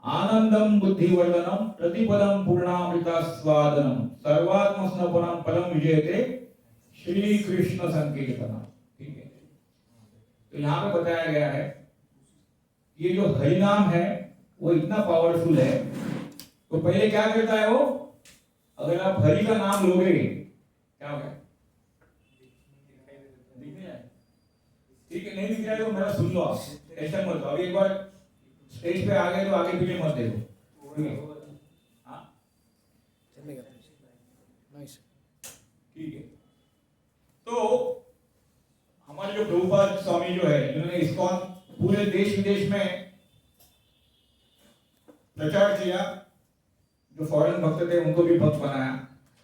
आनंदम बुद्धिवर्धनम प्रतिपदम पूर्णामृता स्वादनम सर्वात्म स्नपनम परम विजयते श्री कृष्ण संकीर्तनम। ठीक है, तो यहाँ पे बताया गया है ये जो हरिनाम है वो इतना पावरफुल है। तो पहले क्या करता है वो, अगर आप हरि का नाम लोगे क्या होगा? ठीक है, नहीं दिख रहा है तो मेरा सुन लो, आप टेंशन मत लो। अभी एक बार स्टेज पे आ गए तो आगे पीछे मत देखो। ठीक है, तो हमारे जो प्रभुपाद स्वामी जो है, जिन्होंने इस्कॉन पूरे देश विदेश में प्रचार किया, जो फॉरेन भक्त थे उनको भी भक्त बनाया।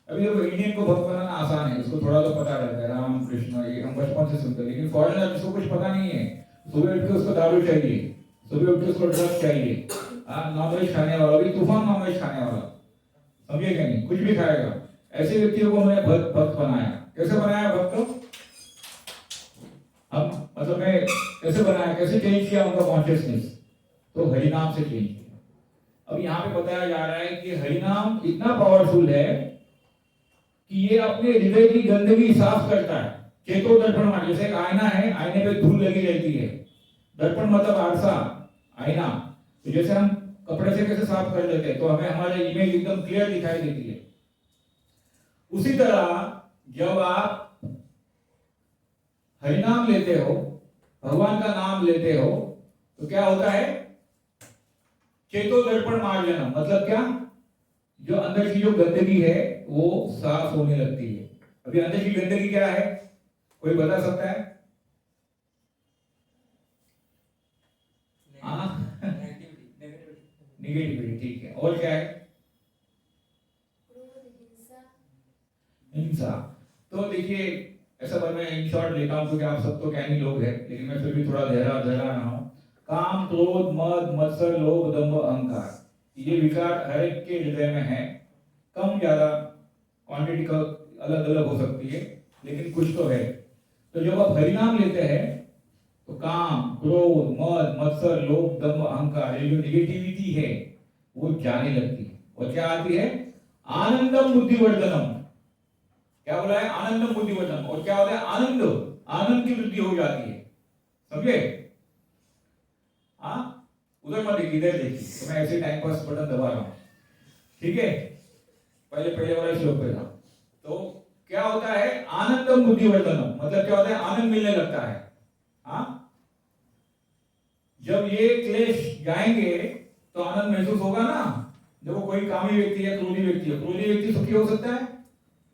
अभी तो इंडियन को भक्त बनाना आसान है, इसको थोड़ा तो पता रहता है, राम कृष्ण ये हम बचपन से सुनते हैं। लेकिन फॉरेनर जिसको कुछ पता नहीं है, सुबह उठ के उसको दारू चाहिए, सुबह उठ के उसको ड्रग्स चाहिए, नॉनवेज खाने वाला, अभी तूफान नॉनवेज खाने वाला, समझिए क्या नहीं, कुछ भी खाएगा। ऐसे व्यक्तियों को उन्होंने भक्त बनाया। कैसे बनाया भक्त? हम मतलब मैं कैसे बनाया, कैसे चेंज किया उनका कॉन्शियसनेस? तो हरिनाम से चेंज किया। अब यहाँ पे बताया जा रहा है कि हरिनाम इतना पावरफुल है कि ये अपने हृदय की गंदगी साफ करता है। चेतो दर्पण मान, जैसे एक आईना है, आईने पे धूल लगी रहती है, दर्पण मतलब आरसा, आईना। तो जैसे हम कपड़े से कैसे साफ कर लेते हैं तो हमें हमारी इमेज एकदम क्लियर दिखाई देती है। उसी तरह जब आप हरिनाम लेते हो, भगवान का नाम लेते हो, तो क्या होता है? चेतो दर्पण मार्जनम मतलब क्या? जो अंदर की जो गंदगी है वो साफ होने लगती है। अभी अंदर की गंदगी क्या है, कोई बता सकता है? हाँ, निगेटिविटी, ठीक है। और क्या है? हिंसा। तो देखिए ऐसा बार मैं इन शॉर्ट लेता हूँ क्योंकि आप सब तो ज्ञानी लोग हैं, लेकिन मैं फिर भी थोड़ा गहरा रहा हूँ। काम, क्रोध, मद, मत्सर, लोभ, दंभ, अहंकार, ये विकार हर एक के हृदय में है। कम ज्यादा क्वांटिटी का अलग अलग हो सकती है, लेकिन कुछ तो है। तो जब आप हरिनाम लेते हैं तो काम, क्रोध, मद, मत्सर, लोभ, दंभ, अहंकार, ये जो निगेटिविटी है वो जाने लगती है। और क्या आती है? आनंदम बुद्धिवर्धनम। क्या बोला है? आनंदम बुद्धिवर्धनम। और क्या होता है? आनंद, आनंद की वृद्धि हो जाती है। समझे? हाँ, उधर मत देखिए, इधर देखिए। तो मैं ऐसे टाइम पास बटन दबा रहा हूं, ठीक है? पहले वाला श्लोक पे था। तो क्या होता है? आनंदम बुद्धिवर्धनम, मतलब क्या होता है? आनंद मिलने लगता है। हाँ, जब ये क्लेश जाएंगे तो आनंद महसूस होगा ना। जब वो कोई कामी व्यक्ति है, क्रोधी व्यक्ति है, क्रोधी व्यक्ति सुखी हो सकता है?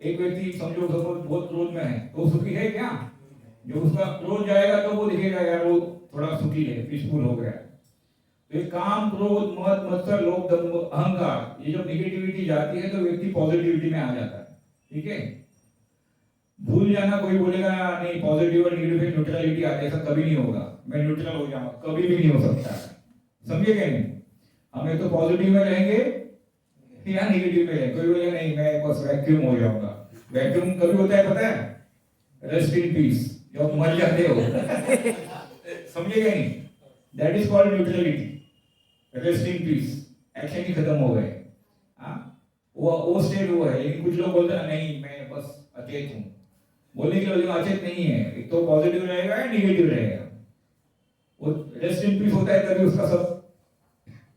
एक व्यक्ति समझो सपोज बहुत क्रोध में है, तो सुखी है क्या? जब उसका क्रोध जाएगा तो वो दिखेगा यार वो थोड़ा सुखी है, पीसफुल हो गया। तो ये काम, क्रोध, मद, मत्सर, लोभ, दंभ, अहंकार, ये जब निगेटिविटी जाती है तो व्यक्ति पॉजिटिविटी में आ जाता है। ठीक है? भूल जाना, कोई बोलेगा नहीं पॉजिटिव और नेगेटिव न्यूट्रलिटी आती है, ऐसा कभी नहीं होगा। मैं न्यूट्रल हो जाऊंगा, कभी भी नहीं हो सकता। समझे क्या? नहीं, हम एक तो पॉजिटिव में रहेंगे या नेगेटिव में रहेंगे। कोई बोलेगा नहीं मैं बस वैक्यूम हो जाऊंगा। वैक्यूम कभी होता है पता है? रेस्ट इन पीस, जब मर जाते हो। समझे क्या? नहीं, that is called neutrality, rest in peace, action ही खत्म हो गए। हाँ, वो स्टेट वो है। लेकिन कुछ लोग बोलते हैं नहीं मैं बस अचेत हूँ। बोलने के लिए अचेत नहीं है, एक तो पॉजिटिव रहेगा या नेगेटिव रहेगा। वो रेस्ट इन पीस होता है तभी उसका सब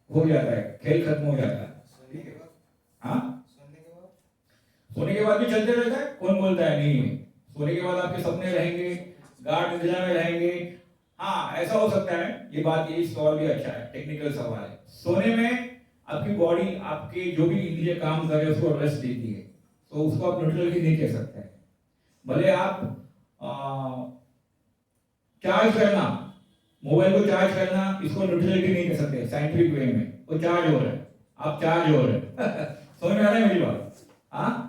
हो जाता है, खेल खत्म हो जाता है। ठीक है? हाँ, सोने के बाद भी चलते रहता है। कौन बोलता है नहीं? सोने के बाद आपके सपने रहेंगे, गाढ़ निद्रा में रहेंगे। हाँ, ऐसा हो सकता है। ये बात, ये सवाल भी अच्छा है, टेक्निकल सवाल है। सोने में आपकी बॉडी, आपके जो भी इंद्रिय काम कर रहे हैं उसको रेस्ट देती है, तो उसको आप न्यूट्रलिटी नहीं कह सकते। भले आप चार्ज करना, मोबाइल को चार्ज करना, इसको न्यूट्रलिटी नहीं कह सकते साइंटिफिक वे में। वो चार्ज हो रहा है, आप चार्ज हो रहे हैं। समझ में आ रहा है मेरी बात? हाँ,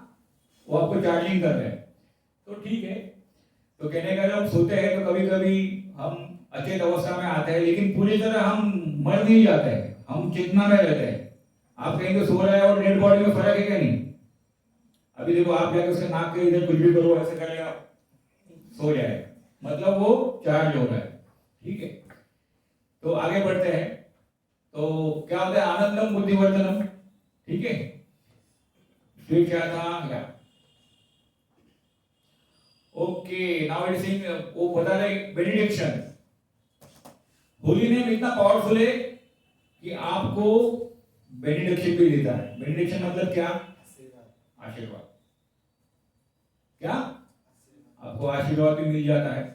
वो आपको चार्जिंग कर रहे हैं, तो ठीक है। तो कहने का जब सोते हैं तो कभी कभी हम अचेत अवस्था में आते हैं, लेकिन पूरी तरह हम मर नहीं जाते हैं, हम चेतना में रहते हैं। आप कहेंगे सो रहा है और डेड बॉडी में फर्क है क्या? नहीं। अभी देखो, आप जाकर उसके नाक के इधर कुछ भी करो, ऐसे करेगा, सो जाए, मतलब वो चार्ज हो रहा है। ठीक है? तो आगे बढ़ते हैं। तो क्या होता है? आनंदम बुद्धिवर्धनम। ठीक है? फिर क्या था? क्या? ओके, नाउ इट इज वो बता रहे बेनिडिक्शन। होली नेम इतना पावरफुल है कि आपको बेनिडिक्शन भी देता है। बेनिडिक्शन मतलब क्या? आशीर्वाद। क्या? आपको आशीर्वाद भी मिल जाता है।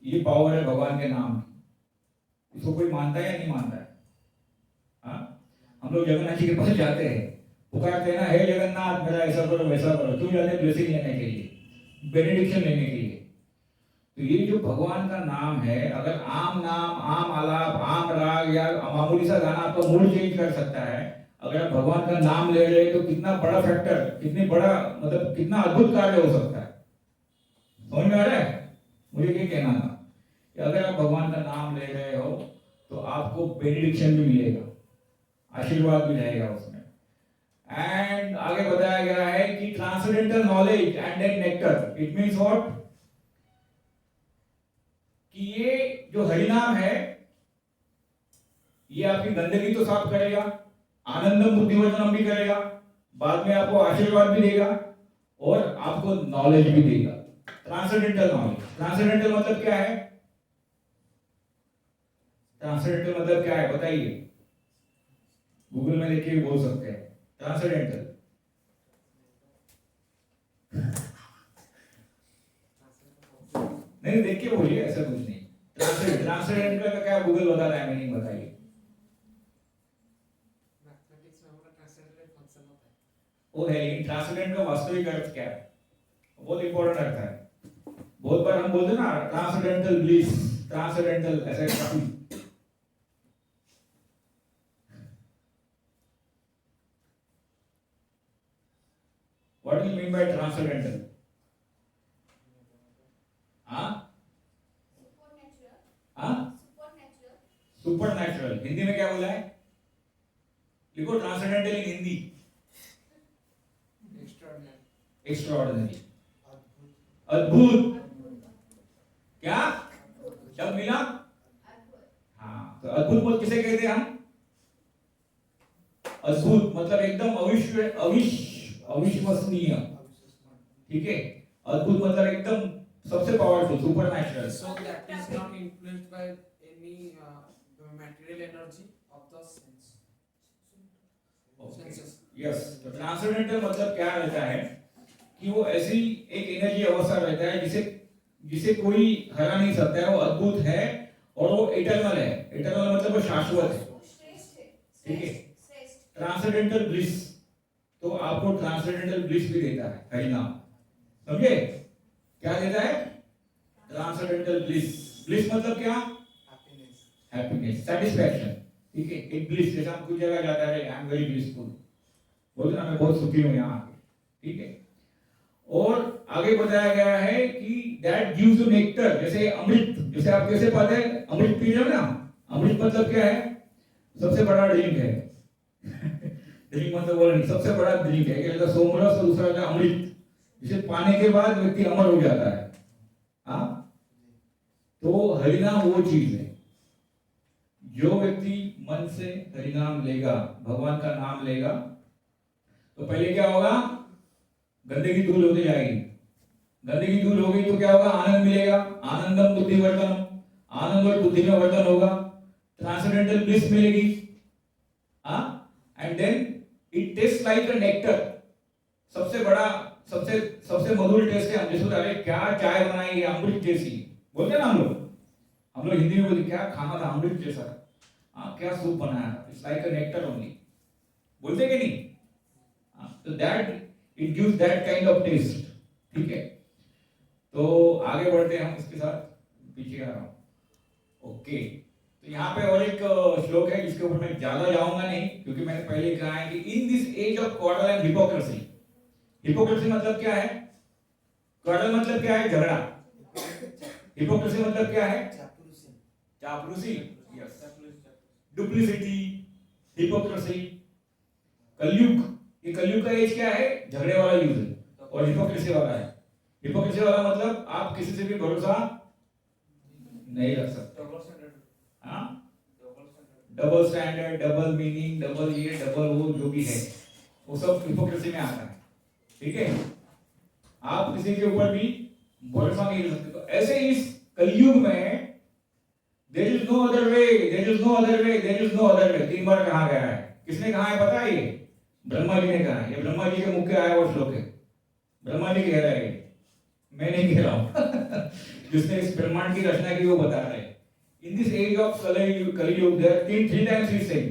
ये पावर है भगवान के नाम की। इसको कोई मानता है या नहीं मानता है? हाँ, हम लोग जगन्नाथ जी के पास जाते हैं, पुकारते हैं ना, हे जगन्नाथ मेरा ऐसा करो वैसा करो। क्यों जाते हैं? ब्लेसिंग लेने के लिए, बेनिडिक्शन लेने के लिए। तो ये जो भगवान का नाम है, अगर आम नाम, आम आलाप, आम राग या मामूली सा गाना आपका मूड चेंज कर सकता है, अगर आप भगवान का नाम ले रहे हैं तो कितना बड़ा फैक्टर, कितनी बड़ा मतलब कितना अद्भुत कार्य हो सकता है। समझ में आ रहा है? मुझे ये कहना था कि अगर आप भगवान का नाम ले रहे हो तो आपको बेनिडिक्शन भी मिलेगा, आशीर्वाद भी रहेगा उसमें। एंड आगे बताया गया है कि transcendental knowledge and then nectar, it means what? कि ये जो हरिनाम है ये आपकी गंदगी तो साफ करेगा, आनंदम बुद्धिवर्धनम भी करेगा, बाद में आपको आशीर्वाद भी देगा और आपको नॉलेज भी देगा। Transcendental knowledge. ट्रांसेंडेंटल मतलब क्या है? ट्रांसेंडेंटल मतलब क्या है बताइए? गूगल में देखिए, बोल सकते हैं ट्रांसेंडेंटल। नहीं, देख के बोलिए, ऐसा कुछ नहीं। ट्रांसेंडेंटल का क्या गूगल बता रहा है, मैं नहीं बताइए। मैथमेटिक्स में हमारा ट्रांसेंडेंटल फंक्शन होता है, वो है, लेकिन ट्रांसेंडेंट का वास्तविक अर्थ क्या है? बहुत इंपॉर्टेंट अर्थ है। बहुत बार हम बोलते हैं ना ट्रांसेंडेंटल ब्लिस, ट्रांसेंडेंटल, ऐसे काफी what you mean by transcendental? हाँ हाँ, सुपर नेचुरल हिंदी में क्या बोला है? लिखो ट्रांसेंडेंटल इन हिंदी। Extraordinary. एक्स्ट्राऑर्डिनरी, अद्भुत। क्या शब्द मिला? हाँ, तो अद्भुत मतलब किसे कहते हैं हम? अद्भुत मतलब एकदम अविश्वसनीय, ठीक है। अद्भुत मतलब एकदम सबसे powerful, super natural. So that is not influenced by any material energy of the sense. Senses. Yes, तो ट्रांसेंडेंटल मतलब क्या रहता है कि वो ऐसी एक एनर्जी अवस्था रहता है जिसे कोई हरा नहीं सकता है। वो अद्भुत है और वो इटर्नल है। इटर्नल मतलब वो शाश्वत है, ठीक है। ट्रांसेंडेंटल ब्लिस, तो आपको ट्रांसेंडेंटल ब्लिस भी देता है हरिनाम, समझे? क्या देता है? Transcendental bliss. ब्लिस मतलब क्या? Happiness. हैप्पीनेस, सेटिस्फैक्शन, ठीक है। एक ब्लिस, जैसे हम कुछ जगह जाता है, आई एम वेरी ब्लिसफुल, बोलते ना मैं बहुत सुखी हूं यहाँ आके, ठीक है। और आगे बताया गया है कि दैट गिव्स यू नेक्टर, जैसे अमृत, जैसे आप कैसे पाते हैं? अमृत पी रहे हो ना, अमृत मतलब क्या है? सबसे बड़ा ड्रिंक है। ड्रिंक मतलब वो नहीं, सबसे बड़ा ड्रिंक है। एक रहता सोमरस और दूसरा रहता अमृत, जिसे पाने के बाद व्यक्ति अमर हो जाता है। हाँ, तो हरिनाम वो चीज है, जो व्यक्ति मन से हरिनाम लेगा, भगवान का नाम लेगा, तो पहले क्या होगा? गंदगी दूर होती जाएगी। गंदगी दूर हो गई तो क्या होगा? आनंद मिलेगा। आनंदम बुद्धिवर्धनम, आनंद और बुद्धि में वर्धन होगा। ट्रांसेंडेंटल ब्लिस मिलेगी, हाँ, and then it taste like a nectar. सबसे बड़ा, सबसे सबसे मधुर टेस्ट है। हम जिसको अरे क्या चाय बनाई है, अमृत जैसी बोलते ना हम लोग हिंदी में बोलते क्या खाना था, अमृत जैसा। हाँ, क्या सूप बनाया, it's like a nectar only, बोलते कि नहीं? तो that it gives that kind of taste, ठीक है। तो आगे बढ़ते हैं हम इसके साथ, पीछे आ रहा हूं। ओके, तो यहाँ पे और एक श्लोक है जिसके ऊपर मैं ज्यादा जाऊंगा नहीं, क्योंकि मैंने पहले कहा है कि in this age of quarrel and hypocrisy. Hypocrisy मतलब क्या है? क्वार्रल मतलब क्या है? झगड़ा। हिपोक्रेसी मतलब क्या है? चापलूसी, यस, डुप्लिसिटी, हिपोक्रेसी, कलयुग। ये कलयुग का एज क्या है? झगड़े वाला युग है, और हिपोक्रेसी वाला है। हिपोक्रेसी वाला मतलब आप किसी से भी भरोसा नहीं रख सकते। हाँ, double standard, double meaning, double ये डबल वो जो भी है, वो सब हिपोक्रेसी में आता है, ठीक है। आप किसी के ऊपर भी भरोसा नहीं रख सकते। तो ऐसे इस कलयुग में there is no other way, there is no other way, there is no other way 3 बार कहा गया है। किसने कहा है पता है? ये ब्रह्मा जी ने कहा है। ये ब्रह्मा जी के मुख के आया हुआ श्लोक है। ब्रह्मा जी कह रहे हैं, मैं नहीं कह रहा हूं। जिसने इस ब्रह्मांड की रचना की वो बता रहे हैं। In this age of Kaliyuga there three times he saying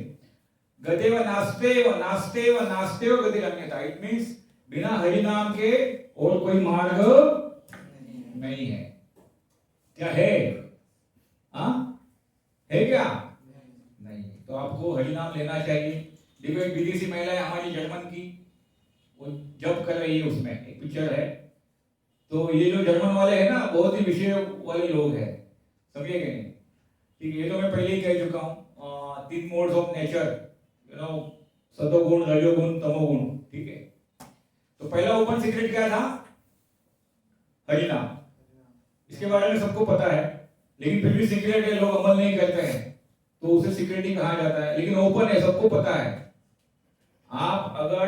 गतेव नास्तेव नास्तेव नास्तेव गतिरन्यथा। इट मींस बिना हरि नाम के और कोई मार्ग नहीं है। क्या है? हाँ, है क्या? नहीं। तो आपको हरि नाम लेना चाहिए। देखो, एक विदेशी महिला है हमारी जर्मन की, वो जब कर रही है, उसमें एक पिक्चर है। तो ये जो जर्मन वाले हैं ना, बहुत ही विषय वाले लोग हैं, समझे कि नहीं? ठीक है, ये तो मैं पहले ही कह चुका हूँ। 3 modes of nature, you know, सतोगुण, रजोगुण, तमोगुण, ठीक है। तो पहला ओपन सीक्रेट क्या था? हरि नाम। इसके बारे में सबको पता है, लेकिन फिर भी सीक्रेट है, लोग अमल नहीं करते हैं, तो उसे सीक्रेट ही कहा जाता है। लेकिन ओपन है, सबको पता है। आप अगर,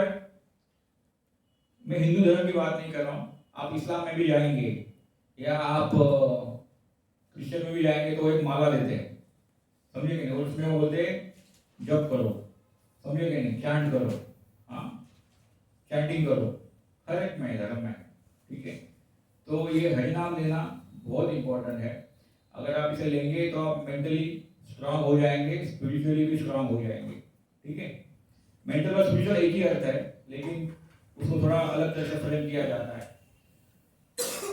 मैं हिंदू धर्म की बात नहीं कर रहा हूं, आप इस्लाम में भी जाएंगे या आप क्रिश्चियन में भी जाएंगे तो एक माला देते हैं, समझे कि नहीं? और उसमें वो बोलते हैं जप करो, समझे कि नहीं? चैंट करो, हाँ, चैंटिंग करो, हर एक में धर्म में, ठीक है। तो ये हरि नाम लेना बहुत इंपॉर्टेंट है। अगर आप इसे लेंगे तो आप मेंटली स्ट्रांग हो जाएंगे, स्पिरिचुअली भी स्ट्रांग हो जाएंगे, ठीक है। मेंटल और स्पिरिचुअल एक ही अर्थ है, लेकिन उसको थोड़ा अलग तरह से फ्रेम किया जाता है।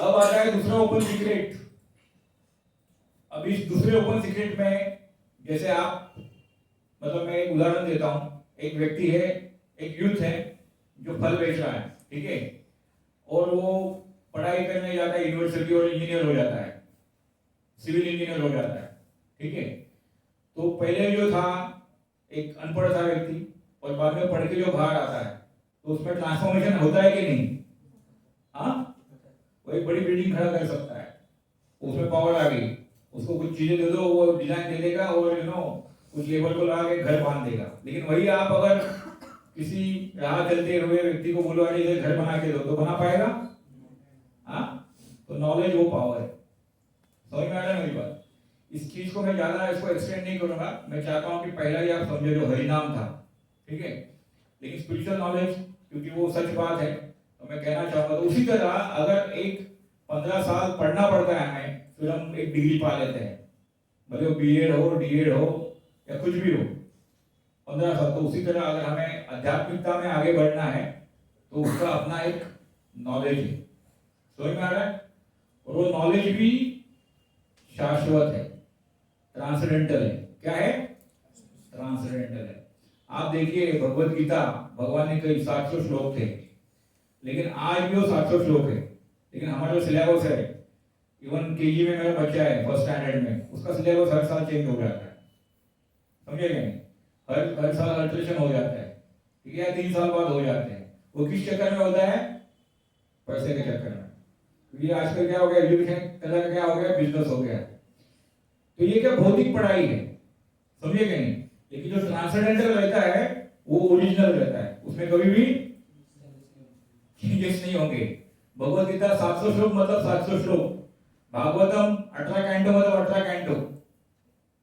अब आता है दूसरा ओपन सीक्रेट। अब इस दूसरे ओपन सीक्रेट में, जैसे आप, मतलब मैं एक उदाहरण देता हूं। एक व्यक्ति है, एक यूथ है जो फल बेच रहा है, ठीक है। और वो पढ़ाई करने जाता है यूनिवर्सिटी और इंजीनियर हो जाता है, सिविल इंजीनियर हो जाता है, ठीक है। तो पहले जो था एक अनपढ़ था व्यक्ति और बाद में पढ़ के जो बाहर आता है तो उसमें ट्रांसफॉर्मेशन होता है कि नहीं? हाँ, वो एक बड़ी बिल्डिंग खड़ा कर सकता है, उसमें पावर आ गई, उसको कुछ चीजें दे दो वो डिजाइन दे देगा और कुछ लेबर को लगा के घर बांध देगा। लेकिन वही आप अगर किसी राह चलते हुए व्यक्ति को बोलो अरे इधर घर बना के दो तो बना पाएगा? हाँ, तो नॉलेज वो पावर है। समझ में आ रहा है मेरी बात? इस चीज को मैं ज्यादा इसको एक्सटेंड नहीं करूंगा, मैं चाहता हूं कि पहला ही आप समझो जो हरिनाम था, ठीक है। लेकिन स्पिरिचुअल नॉलेज क्योंकि वो सच बात है तो मैं कहना चाहूंगा, तो उसी तरह अगर एक 15 साल पढ़ना पड़ता है हमें फिर हम एक डिग्री पा लेते हैं, भले वो बीएड हो डीएड हो या कुछ भी हो, 15 साल। तो उसी तरह अगर हमें आध्यात्मिकता में आगे बढ़ना है तो उसका अपना एक नॉलेज है। समझ में आ रहा है? और वो नॉलेज भी शाश्वत है, ट्रांसेंडेंटल है। क्या है? ट्रांसेंडेंटल है। आप देखिए भगवत गीता, भगवान ने कई 700 श्लोक थे, लेकिन आज भी वो 700 श्लोक है। लेकिन हमारा जो सिलेबस है, इवन केजी में मेरा बच्चा है फर्स्ट स्टैंडर्ड में, उसका सिलेबस हर साल चेंज हो जाता है, समझे क्या नहीं? हर साल अल्ट्रेशन हो जाता है, ठीक है, 3 साल बाद हो जाते हैं। वो किस चक्कर में होता है? पैसे के चक्कर में। क्योंकि आजकल क्या हो गया, एजुकेशन तरह का क्या हो गया, बिजनेस हो गया। तो ये क्या भौतिक पढ़ाई है, समझे क्या नहीं? लेकिन जो ट्रांसेंडेंटल रहता है वो ओरिजिनल रहता है, उसमें कभी भी चेंजेस नहीं होंगे। भगवत गीता 700 श्लोक मतलब 700 श्लोक, भागवतम 18 कैंटो मतलब 18 कैंटो।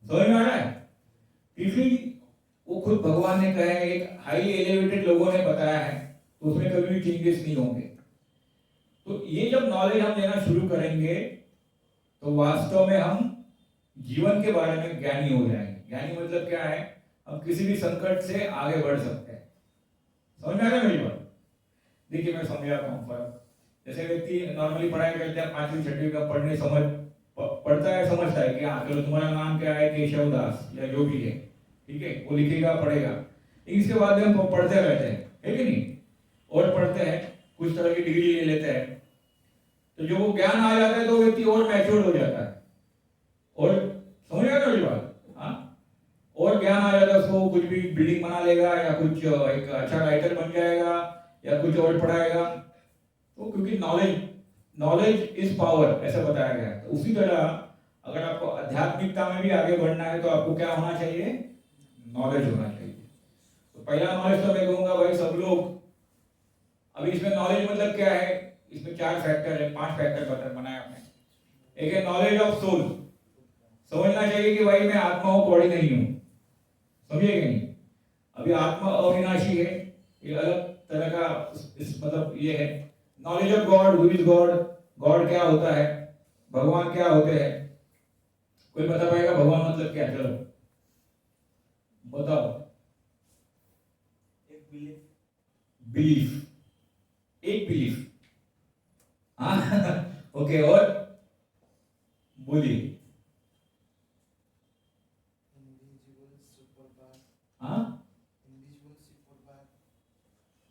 समझ में आ रहा है? इसलिए वो खुद भगवान ने कहा है, एक हाई एलिवेटेड लोगों ने बताया है, तो उसमें कभी भी चेंजेस नहीं होंगे। तो ये जब नॉलेज हम लेना शुरू करेंगे तो वास्तव में हम जीवन के बारे में ज्ञानी हो जाएंगे। ज्ञानी मतलब क्या है? हम किसी भी संकट से आगे बढ़ सकते हैं। समझ में आ रहा है मेरी बात? देखिए मैं समझाता हूँ फर्क। जैसे व्यक्ति नॉर्मली पढ़ाई करते हैं, 5वीं 6वीं का पढ़ने पढ़ता है, समझता है कि हाँ चलो तुम्हारा नाम क्या है, केशव दास या जो भी है, ठीक है, वो लिखेगा पढ़ेगा। इसके बाद हम पढ़ते रहते हैं, है कि नहीं? और पढ़ते हैं, कुछ तरह की डिग्री ले लेते हैं, तो जो वो ज्ञान आ जाता है तो व्यक्ति और मैच्योर हो जाता है। और समझ आ मेरी बात? हाँ, और ज्ञान आ जाता है, उसको कुछ भी बिल्डिंग बना लेगा या कुछ एक अच्छा राइटर बन जाएगा या कुछ और पढ़ाएगा। तो क्योंकि नॉलेज इज पावर ऐसा बताया गया है। तो उसी तरह अगर आपको आध्यात्मिकता में भी आगे बढ़ना है तो आपको क्या होना चाहिए? नॉलेज होना चाहिए। तो पहला नॉलेज तो मैं कहूंगा भाई सब लोग, अभी इसमें नॉलेज मतलब क्या है? इसमें 4 फैक्टर है, 5 फैक्टर बनाया आपने। एक है नॉलेज ऑफ सोल, समझना चाहिए कि भाई मैं आत्मा हूं, बॉडी नहीं हूं, समझिए नहीं? अभी आत्मा अविनाशी है, ये अलग तरह का मतलब ये है। Knowledge of God, who is God, God क्या होता है, भगवान क्या होते हैं? कोई बता पाएगा भगवान मतलब क्या? चलो बताओ। एक बिलीफ। बिलीफ, एक बिलीफ। हाँ ओके, और बोलिए। हाँ,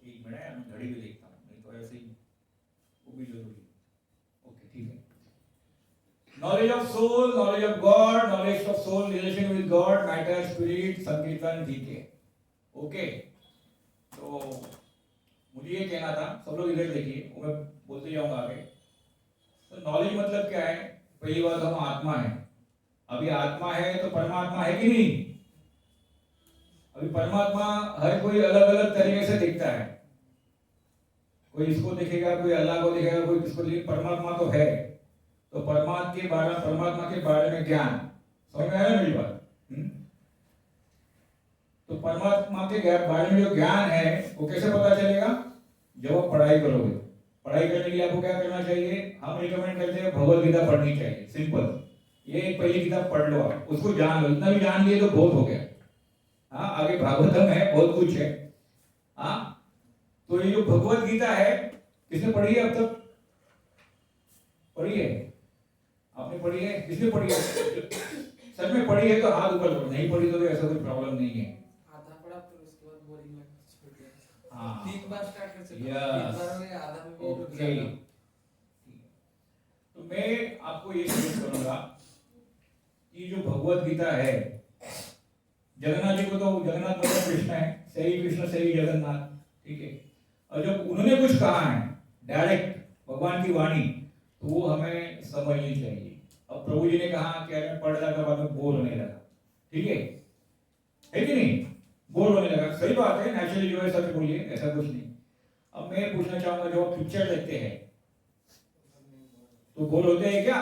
एक मिनट मैं घड़ी भी देखता हूँ, नहीं तो ऐसे ही वो भी जरूरी है। ओके ठीक है। Knowledge of soul, knowledge of God, knowledge of soul, relation with God, matter, spirit, sankirtan, ठीक है। ओके, तो मुझे ये कहना था, सब लोग इधर देखिए, वो मैं बोलते जाऊंगा आगे। तो नॉलेज मतलब क्या है? पहली बात हम आत्मा है। अभी आत्मा है तो परमात्मा है कि नहीं? अभी परमात्मा हर कोई अलग अलग तरीके से दिखता है, कोई इसको देखेगा, कोई अल्लाह को देखेगा, कोई किसको, लेकिन परमात्मा तो है। तो परमात्मा के बारे में ज्ञान, समझ में आया मेरी बात? तो परमात्मा के बारे में जो ज्ञान है वो कैसे पता चलेगा? जब आप पढ़ाई करोगे। पढ़ाई करने के लिए आपको क्या करना चाहिए? हम रिकमेंड करते हैं भगवत गीता पढ़नी चाहिए, सिंपल। ये एक पहली किताब पढ़ लो, आप उसको जान लो, इतना भी जान लिए तो बहुत हो गया। हाँ, आगे भागवतम है, बहुत कुछ है। हाँ, तो ये जो भगवत गीता है किसने पढ़ी है अब तक? पढ़ी है? आपने पढ़ी है? किसने पढ़ी है? सच में पढ़ी है तो हाथ ऊपर करो, नहीं पढ़ी तो ऐसा कोई प्रॉब्लम नहीं है। आधा पढ़ा फिर उसके बाद बोरिंग लगा छोड़ दिया। हाँ। 3 बार स्टार्ट कर सकते Yes. 3 बार में आधा में भी रुक ओके, जाएगा। तो मैं आपको ये सजेस्ट करूंगा कि जो भगवत गीता है, जगन्नाथ जी को तो जगन्नाथ मतलब कृष्ण है, सही कृष्ण सही जगन्नाथ, ठीक है। और जब उन्होंने कुछ कहा है डायरेक्ट भगवान की वाणी, तो वो हमें समझनी चाहिए। अब प्रभु जी ने कहा कि अगर पढ़ रहा था बाद में बोर होने लगा, ठीक है कि नहीं? बोर होने लगा, सही बात है, नेचुरली जो है सच बोलिए, ऐसा कुछ नहीं। अब मैं पूछना चाहूंगा, जो पिक्चर देखते हैं तो बोर होते हैं क्या?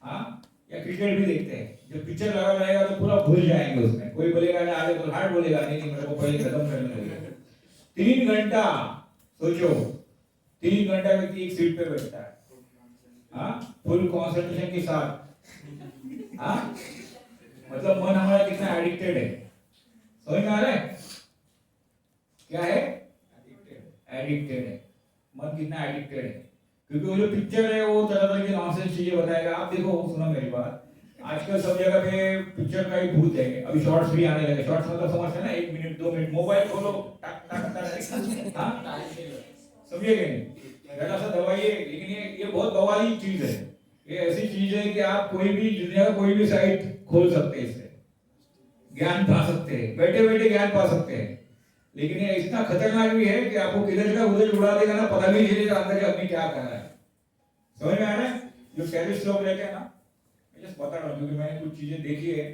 हाँ, या क्रिकेट भी देखते हैं, जब पिक्चर लगा रहेगा तो पूरा भूल जाएंगे उसमें। कोई बोलेगा आगे तो हार्ड बोलेगा, नहीं नहीं मेरे को पहले खत्म करने लगेगा। 3 घंटा सोचो, 3 घंटा व्यक्ति एक सीट पे बैठता है, हाँ, फुल कॉन्सेंट्रेशन के साथ, हाँ, मतलब मन हमारा कितना एडिक्टेड है, समझ में आ रहा है? क्या है? एडिक्टेड है, मन कितना एडिक्टेड है। क्योंकि वो जो पिक्चर है वो तरह तरह की नॉनसेंस चीजें बताएगा। आप देखो, सुनो मेरी बात, आजकल सब जगह पे पिक्चर का ही भूत है। अभी शॉर्ट्स भी आने लगे, शॉर्ट्स मतलब समझते हैं ना, 1 मिनट 2 मिनट, मोबाइल खोलो टक टक टक, हाँ, समझिएगा नहीं, जरा सा दबाइए। लेकिन ये बहुत बवाली चीज है, ये ऐसी चीज है कि आप कोई भी दुनिया का कोई भी साइट खोल सकते हैं, इससे ज्ञान पा सकते हैं, बैठे बैठे ज्ञान पा सकते हैं। लेकिन ये इतना खतरनाक भी है कि आपको किधर का उधर उड़ा देगा ना, पता भी नहीं चलेगा अंदर के आदमी क्या कर रहा है। समझ में आ रहा है? जो टेररिस्ट लोग रहते हैं ना, मैं जस्ट बता रहा हूँ क्योंकि मैंने कुछ चीजें देखी है।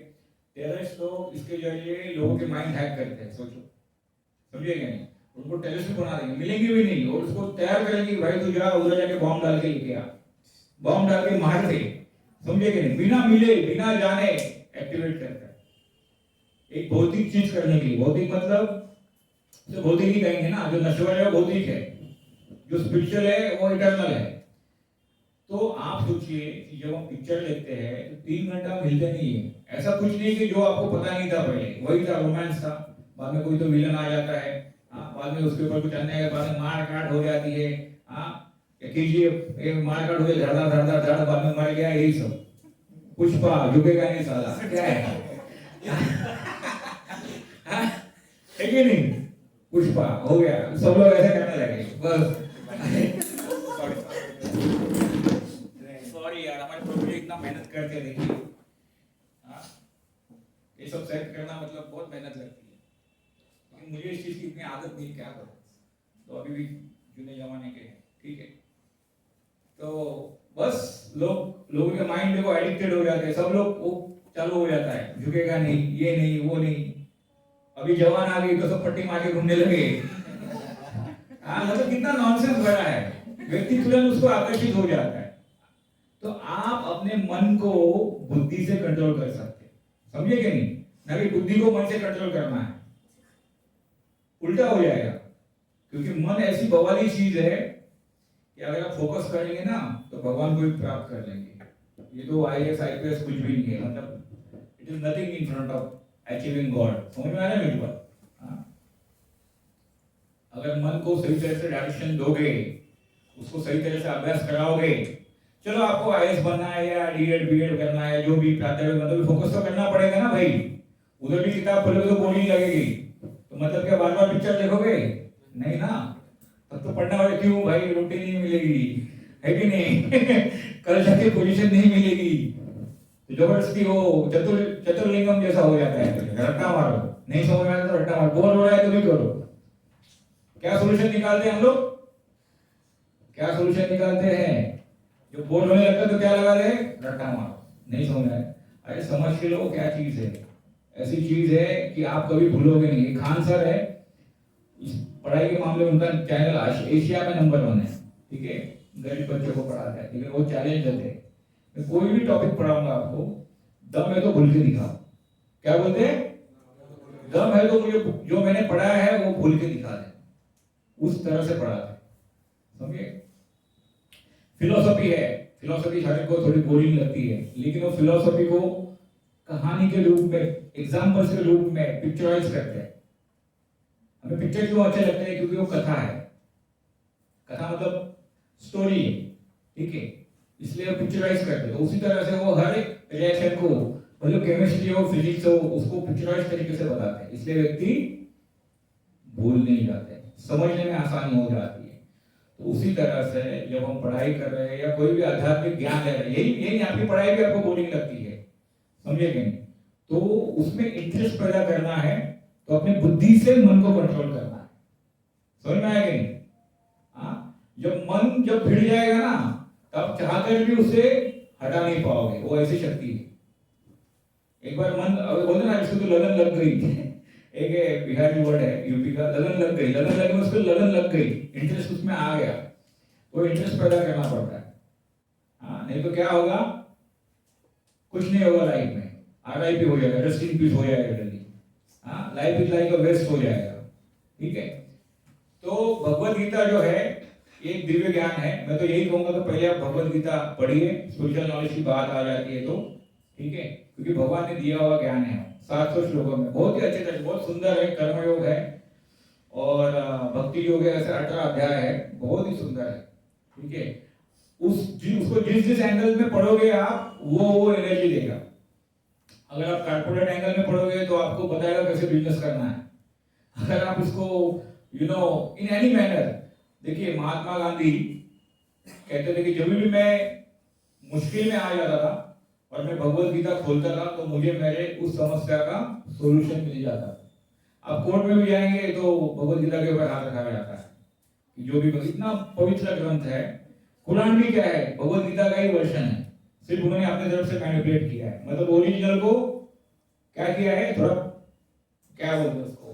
टेररिस्ट लोग इसके जरिए लोगों के माइंड हैक करते हैं, सोचो, समझिएगा नहीं, उनको टेररिस्ट बना देंगे, मिलेंगे भी नहीं, और उसको तैयार करेंगे कि भाई तू जा उधर जाके बॉम्ब डाल के लेके आ, बॉम्ब डाल के मार दे, समझिएगा नहीं, बिना मिले बिना जाने एक्टिवेट करता है एक भौतिक चीज करने के लिए। भौतिक मतलब जो भौतिक ही कहेंगे ना, जो नश्वर है वो भौतिक है, जो स्पिरिचुअल है वो इटर्नल है। तो आप सोचिए कि जब हम पिक्चर देखते हैं तो 3 घंटा मिलते नहीं है। ऐसा कुछ नहीं कि जो आपको पता नहीं था पहले, वही था, रोमांस था, बाद में कोई तो विलन आ जाता है, हाँ, बाद में उसके ऊपर कुछ अन्याय, बाद में मार काट हो जाती है, हाँ, कीजिए मार काट हो गया, धड़ा धड़ा धड़ा, बाद में मर गया, यही सब। पुष्पा झुकेगा नहीं साला, क्या है? है कि नहीं? पुष्पा हो गया, सब लोग ऐसे करने लगे, बस। सॉरी यार, हमारे प्रभु जी इतना मेहनत करते हैं, देखिए, हाँ, ये सब सेट करना मतलब बहुत मेहनत लगती है। लेकिन मुझे इस चीज की इतनी आदत नहीं, क्या करूं, तो अभी भी जूने जमाने के हैं, ठीक है। तो बस लोगों के माइंड देखो एडिक्टेड हो जाते हैं, सब लोग वो चालू हो जाता है, झुकेगा नहीं, ये नहीं वो नहीं। अभी जवान आ गई तो सब पट्टी मार के घूमने लगे, हाँ, मतलब कितना नॉनसेंस भरा है, व्यक्ति तुरंत उसको आकर्षित हो जाता है। तो आप अपने मन को बुद्धि से कंट्रोल कर सकते हैं, समझे कि नहीं? ना कि बुद्धि को मन से कंट्रोल करना है, उल्टा हो जाएगा। क्योंकि मन ऐसी बवाली चीज है कि अगर आप फोकस करेंगे ना तो भगवान को भी प्राप्त कर लेंगे। ये तो IAS IPS कुछ भी नहीं है, मतलब it is nothing in front of achieving God. समझ में आ रहा है मेरी बात? हाँ, अगर मन को सही तरह से डायरेक्शन दोगे, उसको सही तरह से अभ्यास कराओगे, चलो आपको IAS बनना है या D.Ed B.Ed करना है, जो भी प्राथमिक मतलब फोकस तो करना पड़ेगा ना भाई। उधर भी किताब खोलोगे तो बोरिंग लगेगी, तो मतलब क्या बार बार पिक्चर देखोगे? नहीं ना, तब तो पढ़ने वाले क्यों भाई, रोटी नहीं मिलेगी, है कि नहीं? कल जाके पोजीशन नहीं मिलेगी, तो जबरदस्ती वो चतुर्लिंगम जैसा हो जाता है, रट्टा मारो, नहीं समझ में आता तो रट्टा मारो, बोर हो रहा है तो भी करो। क्या सोल्यूशन निकालते हैं हम लोग? क्या सोल्यूशन निकालते हैं? जो बोर होने लगता है तो क्या लगा दे? रट्टा मारो, नहीं समझ में आया, अरे समझ के लो क्या चीज है। ऐसी चीज है कि आप कभी भूलोगे नहीं। खान सर है, इस पढ़ाई के मामले में उनका चैनल एशिया में नंबर 1 है, ठीक है, गरीब बच्चों को पढ़ाता है। लेकिन वो चैलेंज देते हैं, मैं कोई भी टॉपिक पढ़ाऊंगा आपको, दम है तो भूल के दिखाओ। क्या बोलते हैं? दम है तो मुझे जो मैंने पढ़ा है वो भूल के दिखा दे, उस तरह से पढ़ाते हैं, समझिए। फिलोसफी है, फिलोसफी हर को थोड़ी बोरिंग लगती है, लेकिन वो फिलोसफी को कहानी के रूप में, एग्जाम्पल्स के रूप में पिक्चराइज करते हैं। हमें पिक्चर क्यों अच्छे लगते हैं? क्योंकि वो कथा है, कथा मतलब स्टोरी है, ठीक है, इसलिए वो पिक्चराइज करते हैं। तो उसी तरह से वो हर एक रिएक्शन को, मतलब केमिस्ट्री हो फिजिक्स हो, उसको पिक्चराइज तरीके से बताते हैं, इसलिए व्यक्ति भूल नहीं जाते, समझने में आसानी हो जाती है। तो उसी तरह से जब हम पढ़ाई कर रहे हैं या कोई भी आध्यात्मिक ज्ञान ले रहे हैं, यही यही आपकी पढ़ाई भी आपको बोरिंग लगती है, समझे कि नहीं? तो उसमें इंटरेस्ट पैदा करना है तो अपनी बुद्धि से मन को कंट्रोल करना है। समझ में आया कि नहीं? जब मन जब भिड़ जाएगा ना, तब चाहकर भी उसे हटा नहीं पाओगे, वो ऐसी शक्ति है। एक बार मन बोलते ना, इसको तो लगन लग गई एक बिहारी वर्ड है यूपी का, लगन लग गई, लगन लगे उसको लगन लग गई, इंटरेस्ट उसमें आ गया, तो इंटरेस्ट पैदा करना पड़ता है। नहीं तो क्या होगा, कुछ नहीं होगा लाइफ में, RIP हो जाएगा, रेस्ट इन पीस हो जाएगा जल्दी। Life is like a waste हो जाएगा। ठीक है, तो भगवत गीता जो है एक दिव्य ज्ञान है। मैं तो यही कहूंगा कि पहले आप भगवत गीता पढ़िए, स्पिरिचुअल नॉलेज की बात आ जाती है तो, ठीक है, क्योंकि भगवान ने दिया हुआ ज्ञान है 700 श्लोकों में, बहुत ही अच्छे तरह, बहुत सुंदर है। कर्मयोग है और भक्ति योग है, ऐसे 18 अध्याय है, बहुत ही सुंदर है। ठीक है, उसको जिस जिस एंगल में पढ़ोगे आप, वो एनर्जी देगा। अगर आप कॉर्पोरेट एंगल में पढ़ोगे तो आपको बताएगा कैसे बिजनेस करना है। अगर आप इसको इन एनी मैनर, देखिए महात्मा गांधी कहते थे कि जब भी मैं मुश्किल में आ जाता था और मैं भगवत गीता खोलता था तो मुझे मेरे उस समस्या का सॉल्यूशन मिल जाता था। आप कोर्ट में भी जाएंगे तो भगवत गीता के ऊपर हाथ रखा जाता है कि जो भी इतना पवित्र ग्रंथ है। कुरान भी क्या है, भगवत गीता का ही वर्षन है, सिर्फ उन्होंने अपने तरफ से मैनिपुलेट किया है, मतलब ओरिजिनल को क्या किया है, थोड़ा क्या बोलते हैं उसको,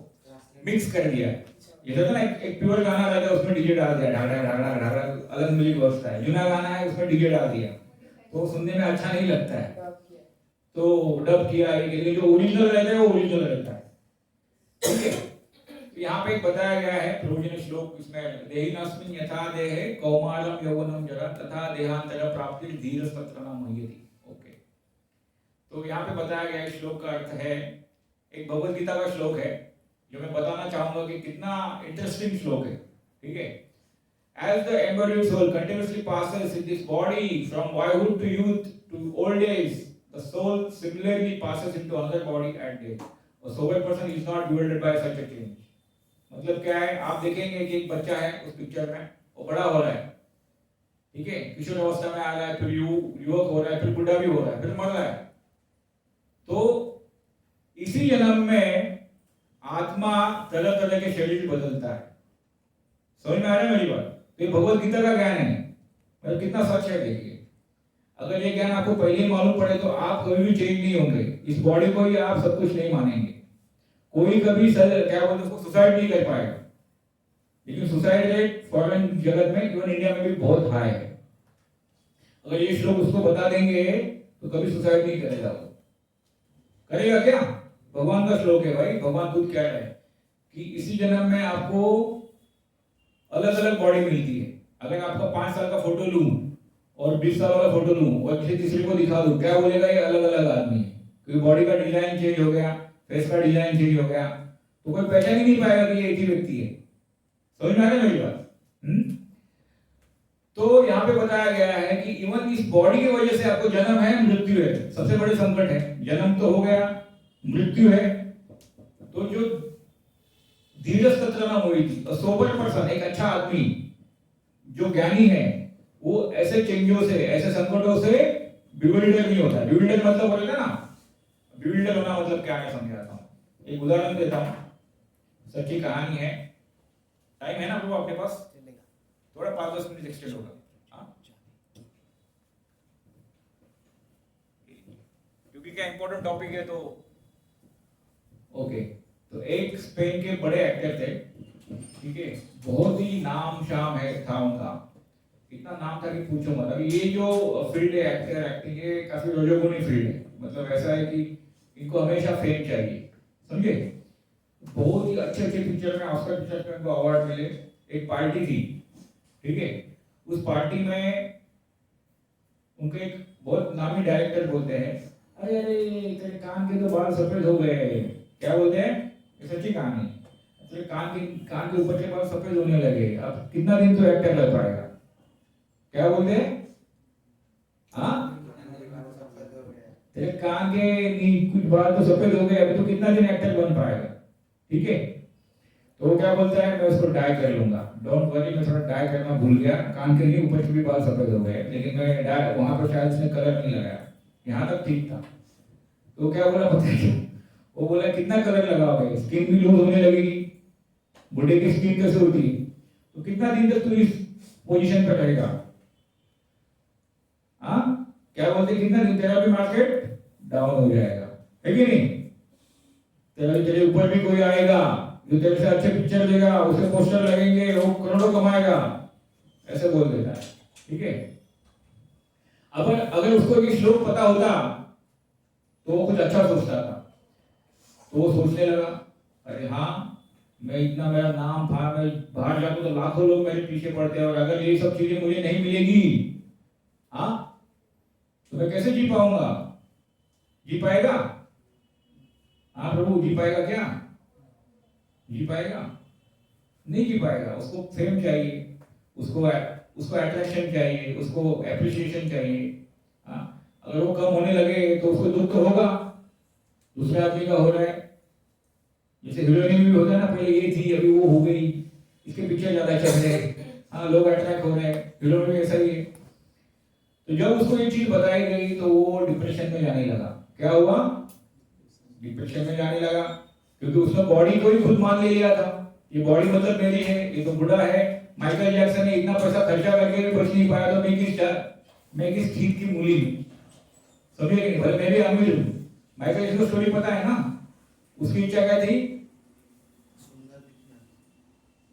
मिक्स कर दिया है। ये तो ना एक प्योर गाना रहता है, उसमें डीजे डाल दिया, ढाड़ा ढाड़ा ढाड़ा अलग म्यूजिक बजता है। जुना गाना है, उसमें डीजे डाल दिया तो सुनने में अच्छा नहीं लगता है, तो डब किया है। लेकिन जो ओरिजिनल रहता है वो ओरिजिनल रहता है। ठीक है, तो यहाँ पे एक बताया गया है प्रयोजन श्लोक, इसमें देहिनस्मिन् यथा देहे कौमारम यौवनम जरा तथा देहांतर प्राप्ति धीर सत्रना मह्यति। ओके, तो यहाँ पे बताया गया श्लोक का अर्थ है, एक भगवत गीता का श्लोक है जो मैं बताना चाहूंगा कि कितना इंटरेस्टिंग श्लोक है। ठीक है, as the embodied soul continuously passes in this body from boyhood to youth to old age, the soul similarly passes into another body at death. A sober person is not bewildered by such a change. मतलब क्या है, आप देखेंगे कि एक बच्चा है उस पिक्चर में, वो बड़ा हो रहा है, ठीक है, किशोर अवस्था में आ रहा है, फिर युवक हो रहा है, फिर बुढ़ा भी हो रहा है, फिर मर रहा है। तो इसी जन्म में आत्मा तरह तरह के शरीर बदलता है। समझ में आ रहा है मेरी बात? तो ये भगवत गीता का ज्ञान है, मतलब कितना सच है। देखिए, अगर ये ज्ञान आपको पहले ही मालूम पड़े तो आप कभी भी चेंज नहीं होंगे, इस बॉडी को ही आप सब कुछ नहीं मानेंगे। कोई कभी क्या बोलते हैं उसको, सुसाइड नहीं कर पाएगा। लेकिन सुसाइड रेट फॉरेन जगत में, इवन इंडिया में भी बहुत हाई है। अगर ये श्लोक उसको बता देंगे तो कभी सुसाइड नहीं करेगा। वो करेगा क्या? भगवान का श्लोक है भाई, भगवान खुद कह रहे हैं कि इसी जन्म में आपको अलग अलग बॉडी मिलती है। अगर आपका 5 साल का फोटो लूं और 20 साल वाला फोटो लूं और किसी तीसरे को दिखा दूं, क्या बोलेगा ये अलग अलग आदमी है, क्योंकि बॉडी का डिजाइन चेंज हो गया, फेस का डिजाइन चेंज हो गया, तो कोई पहचान ही नहीं पाएगा कि ये एक ही व्यक्ति है। समझ में आ रहा है मेरी बात? तो यहाँ पे बताया गया है कि इवन इस बॉडी की वजह से आपको जन्म है, मृत्यु है, सबसे बड़े संकट है। जन्म तो हो गया, मृत्यु है। तो जो धीरज तत्रना हुई थी, सोबर पर्सन, एक अच्छा आदमी जो ज्ञानी है, वो ऐसे चेंजों से, ऐसे संकटों से बिविल्डर नहीं होता। बिविल्डर मतलब बोलेगा ना, बिविल्डर होना मतलब क्या है समझाता हूं। एक उदाहरण देता हूं, सच्ची कहानी है। टाइम है ना प्रभु आपके पास? थोड़ा 5-10 मिनट एक्सटेंड होगा, क्योंकि क्या इंपॉर्टेंट टॉपिक है। तो ओके, तो एक स्पेन के बड़े एक्टर थे, ठीक है, बहुत ही नाम शाम है था उनका, इतना नाम था कि पूछो मत। अभी ये जो फील्ड है एक्टर एक्टिंग, ये काफी रोजोगुनी फील्ड है, मतलब ऐसा है कि इनको हमेशा फेम चाहिए, समझे। बहुत ही अच्छे अच्छे पिक्चर में, ऑस्कर पिक्चर में इनको अवार्ड मिले। एक पार्टी थी, ठीक है, उस पार्टी में उनके एक बहुत नामी डायरेक्टर बोलते हैं, अरे अरे तेरे कान के तो बाल सफेद हो गए। क्या बोलते हैं? ये सच्ची कहानी है। तेरे कान के ऊपर के बाल सफेद होने लगे, अब कितना दिन तो एक्टर रह पाएगा? क्या बोलते हैं? हाँ, तेरे कान के कुछ बाल तो सफेद हो गए, अभी तो कितना दिन एक्टर बन पाएगा? ठीक है, तो वो क्या बोलता है, मैं उसको डाई कर लूंगा, डोंट वरी, मैं थोड़ा डाई करना भूल गया, कान के नहीं ऊपर से भी बाल सफेद हो गए, लेकिन मैं डाई वहां पर शायद उसने कलर नहीं लगाया, यहाँ तक ठीक था। तो क्या बोला पता है, वो बोला कितना कलर लगाओगे, स्किन भी लूज होने लगेगी, बुढ़े की स्किन कैसे होती है, तो कितना दिन तक तू इस पोजीशन पर रहेगा? हाँ, क्या बोलते, कितना दिन तेरा भी मार्केट डाउन हो जाएगा, है कि नहीं? तेरे ऊपर भी कोई आएगा जो तेरे से अच्छे पिक्चर देगा, उसके पोस्टर लगेंगे, वो करोड़ों कमाएगा, ऐसे बोल देता है, ठीक है? अगर उसको ये श्लोक पता होता तो वो कुछ अच्छा सोचता था, तो वो सोचने लगा, अरे हाँ, मैं इतना, मेरा नाम था, मैं बाहर जाऊं तो लाखों लोग मेरे पीछे पड़ते हैं, और अगर ये सब चीजें मुझे नहीं मिलेगी, हाँ, तो मैं कैसे जी पाऊंगा? जी पाएगा? हाँ प्रभु, जी पाएगा क्या? जी पाएगा? नहीं जी पाएगा। उसको फेम चाहिए, उसको अट्रैक्शन चाहिए, उसको एप्रिसिएशन चाहिए। हाँ, अगर वो कम होने लगे तो उसको दुख तो होगा, दूसरे आदमी का हो रहा है। जैसे हीरोइन में भी होता है ना, पहले ये थी अभी वो हो गई, इसके पीछे ज्यादा चल रहे, हाँ लोग अट्रैक्ट हो रहे हैं, हीरो में भी ऐसा ही है। तो जब उसको ये चीज बताई गई तो वो डिप्रेशन में जाने लगा। क्या हुआ? डिप्रेशन में जाने लगा, क्योंकि उसने बॉडी को ही खुद मान ले लिया था, ये बॉडी मतलब मेरी है, ये तो बुढ़ा है। माइकल जैक्सन ने इतना पैसा खर्चा करके भी बच नहीं पाया, तो मैं किस चीज की मूली हूं? समझे? भले मैं भी अमीर हूं। माइकल जैक्सन को स्टोरी पता है ना, उसकी इच्छा क्या थी?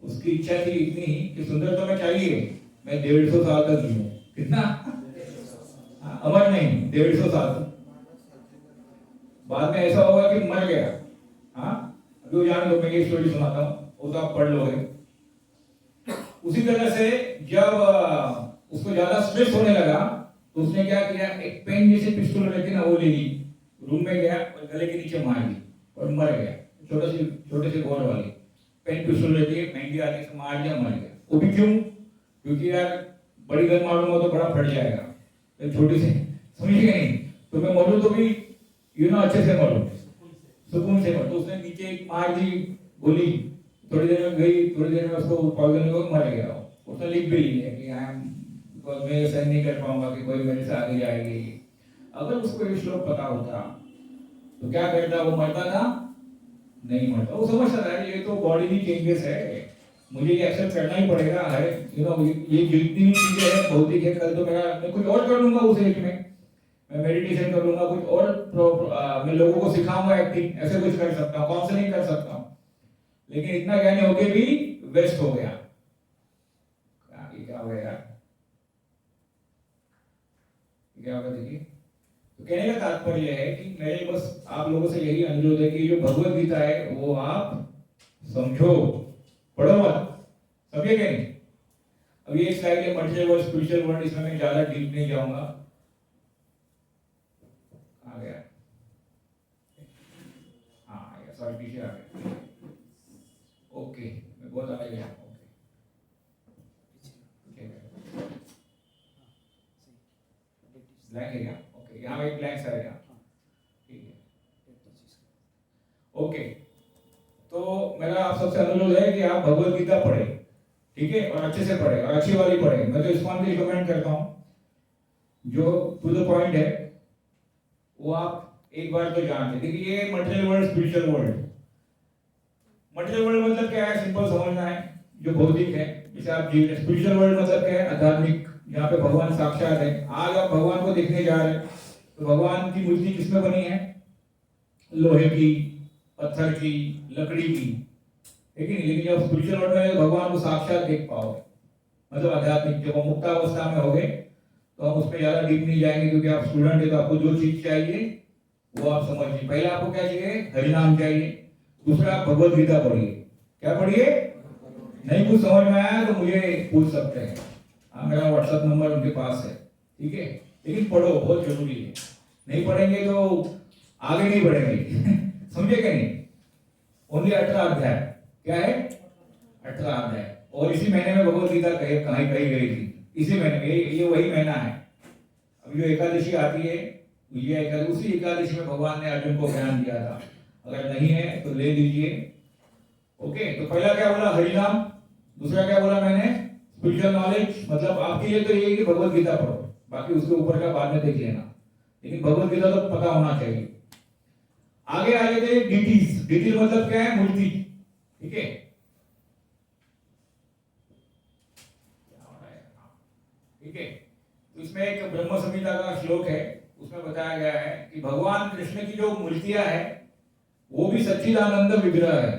उसकी इच्छा थी इतनी कि सुंदर तो मैं चाहिए, मैं 150 साल तक जीऊं। कितना? अमर नहीं, 150 साल तक। बाद में ऐसा होगा कि मर गया। हाँ, अभी वो जान लो, मैं ये स्टोरी सुनाता हूँ, वो तो आप पढ़ लोगे। उसी तरह से जब उसको ज्यादा स्ट्रेस होने लगा तो उसने क्या किया, एक पेन जैसे पिस्टल रहती ना, वो ले ली, रूम में गया और गले के नीचे मार दी और मर गया। छोटे से गोर वाली पेन पिस्टल रहती है, महंगी आदमी से मार दिया, मर गया। वो भी क्यों? क्योंकि यार बड़ी गन मारूंगा तो बड़ा फट जाएगा, तो छोटी से, समझिए नहीं, तो मैं मरूं तो भी अच्छे से मरूं, सुकून से मरूं। तो उसने नीचे एक मार दी गोली, थोड़ी देर में गई, थोड़ी देर में उसको पॉइजन हो मर गया। उसने लिख भी लिया कि मैं सहन नहीं कर पाऊंगा कि कोई मेरे से आगे जाएगी। अगर उसको ये श्लोक पता होता तो क्या करता? वो मरता था? नहीं मरता। वो समझता था ये तो बॉडी की चेंजेस है, मुझे ये एक्सेप्ट करना ही पड़ेगा, है ये जितनी चीजें हैं भौतिक है, कल तो मैं कुछ और कर लूंगा उस एज में, मैं मेडिटेशन कर लूंगा, कुछ और मैं लोगों को सिखाऊंगा एक्टिंग, ऐसे कुछ कर सकता हूँ, काउंसलिंग कर सकता हूँ। लेकिन इतना ज्ञानी होके भी वेस्ट हो गया। क्या हो गया यार, क्या होगा देखिए। तो कहने का तात्पर्य है कि मेरे बस आप लोगों से यही अनुरोध है कि जो भगवत गीता है वो आप समझो, पढ़ो मत, समझे क्या नहीं? अब ये स्लाइड है मटेरियल वर्ल्ड, स्पिरिचुअल वर्ल्ड, इसमें मैं ज्यादा डीप नहीं जाऊंगा। आ गया, हाँ सॉरी पीछे आ गया। ओके, मैं बहुत आगे गया। ब्लैंक है क्या? ओके, यहाँ एक ब्लैंक आएगा, ठीक है। ओके, तो मेरा आप सबसे अनुरोध है कि आप भगवत गीता पढ़े, ठीक है, और अच्छे से पढ़े और अच्छी वाली पढ़े। मैं तो इसको रिकमेंड करता हूँ, जो टू द पॉइंट है वो आप एक बार तो जानते। देखिए ये material world, spiritual world. Material world मतलब क्या है, सिंपल समझना है, जो भौतिक है, जैसे आप जी रहे। स्पिरिचुअल वर्ल्ड मतलब क्या है, आध्यात्मिक, जहाँ पे भगवान साक्षात है। आज आप भगवान को देखने जा रहे हैं तो भगवान की मूर्ति किसमें बनी है? लोहे की, पत्थर की, लकड़ी की, है कि नहीं? लेकिन जब स्पिरिचुअल वर्ल्ड में भगवान को साक्षात देख पाओगे, मतलब आध्यात्मिक, जब हम मुक्तावस्था में होगे तो हम उसमें ज्यादा डीप नहीं जाएंगे, क्योंकि आप स्टूडेंट है तो आपको जो चीज चाहिए वो आप समझिए। पहले आपको क्या चाहिए? हरिनाम चाहिए। दूसरा, आप भगवत गीता पढ़िए। क्या पढ़िए? नहीं कुछ समझ में आया तो मुझे पूछ सकते हैं, हाँ मेरा व्हाट्सएप नंबर उनके पास है, ठीक है। लेकिन पढ़ो, बहुत जरूरी है। नहीं पढ़ेंगे तो आगे नहीं बढ़ेंगे समझे क्या नहीं? ओनली 18 अध्याय, क्या है? 18 अध्याय। और इसी महीने में भगवत गीता कहीं गई थी, इसी महीने में, ये वही महीना है। अभी जो एकादशी आती है, ये एकादशी, उसी एकादशी में भगवान ने अर्जुन को ज्ञान दिया था। अगर नहीं है तो ले लीजिए ओके, तो पहला क्या बोला, हरिनाम। दूसरा क्या बोला मैंने, स्पिरिचुअल नॉलेज। मतलब आपके लिए तो ये है कि भगवत गीता पढ़ो, बाकी उसके ऊपर का बाद में देख लेना, लेकिन भगवत गीता तो पता होना चाहिए। आगे आ गए थे डिटीज। डिटीज मतलब क्या है, मूर्ति। ठीक है, ठीक है। तो इसमें एक ब्रह्म संहिता का श्लोक है, उसमें बताया गया है कि भगवान कृष्ण की जो मूर्तियां है वो भी सच्चिदानंद विग्रह है।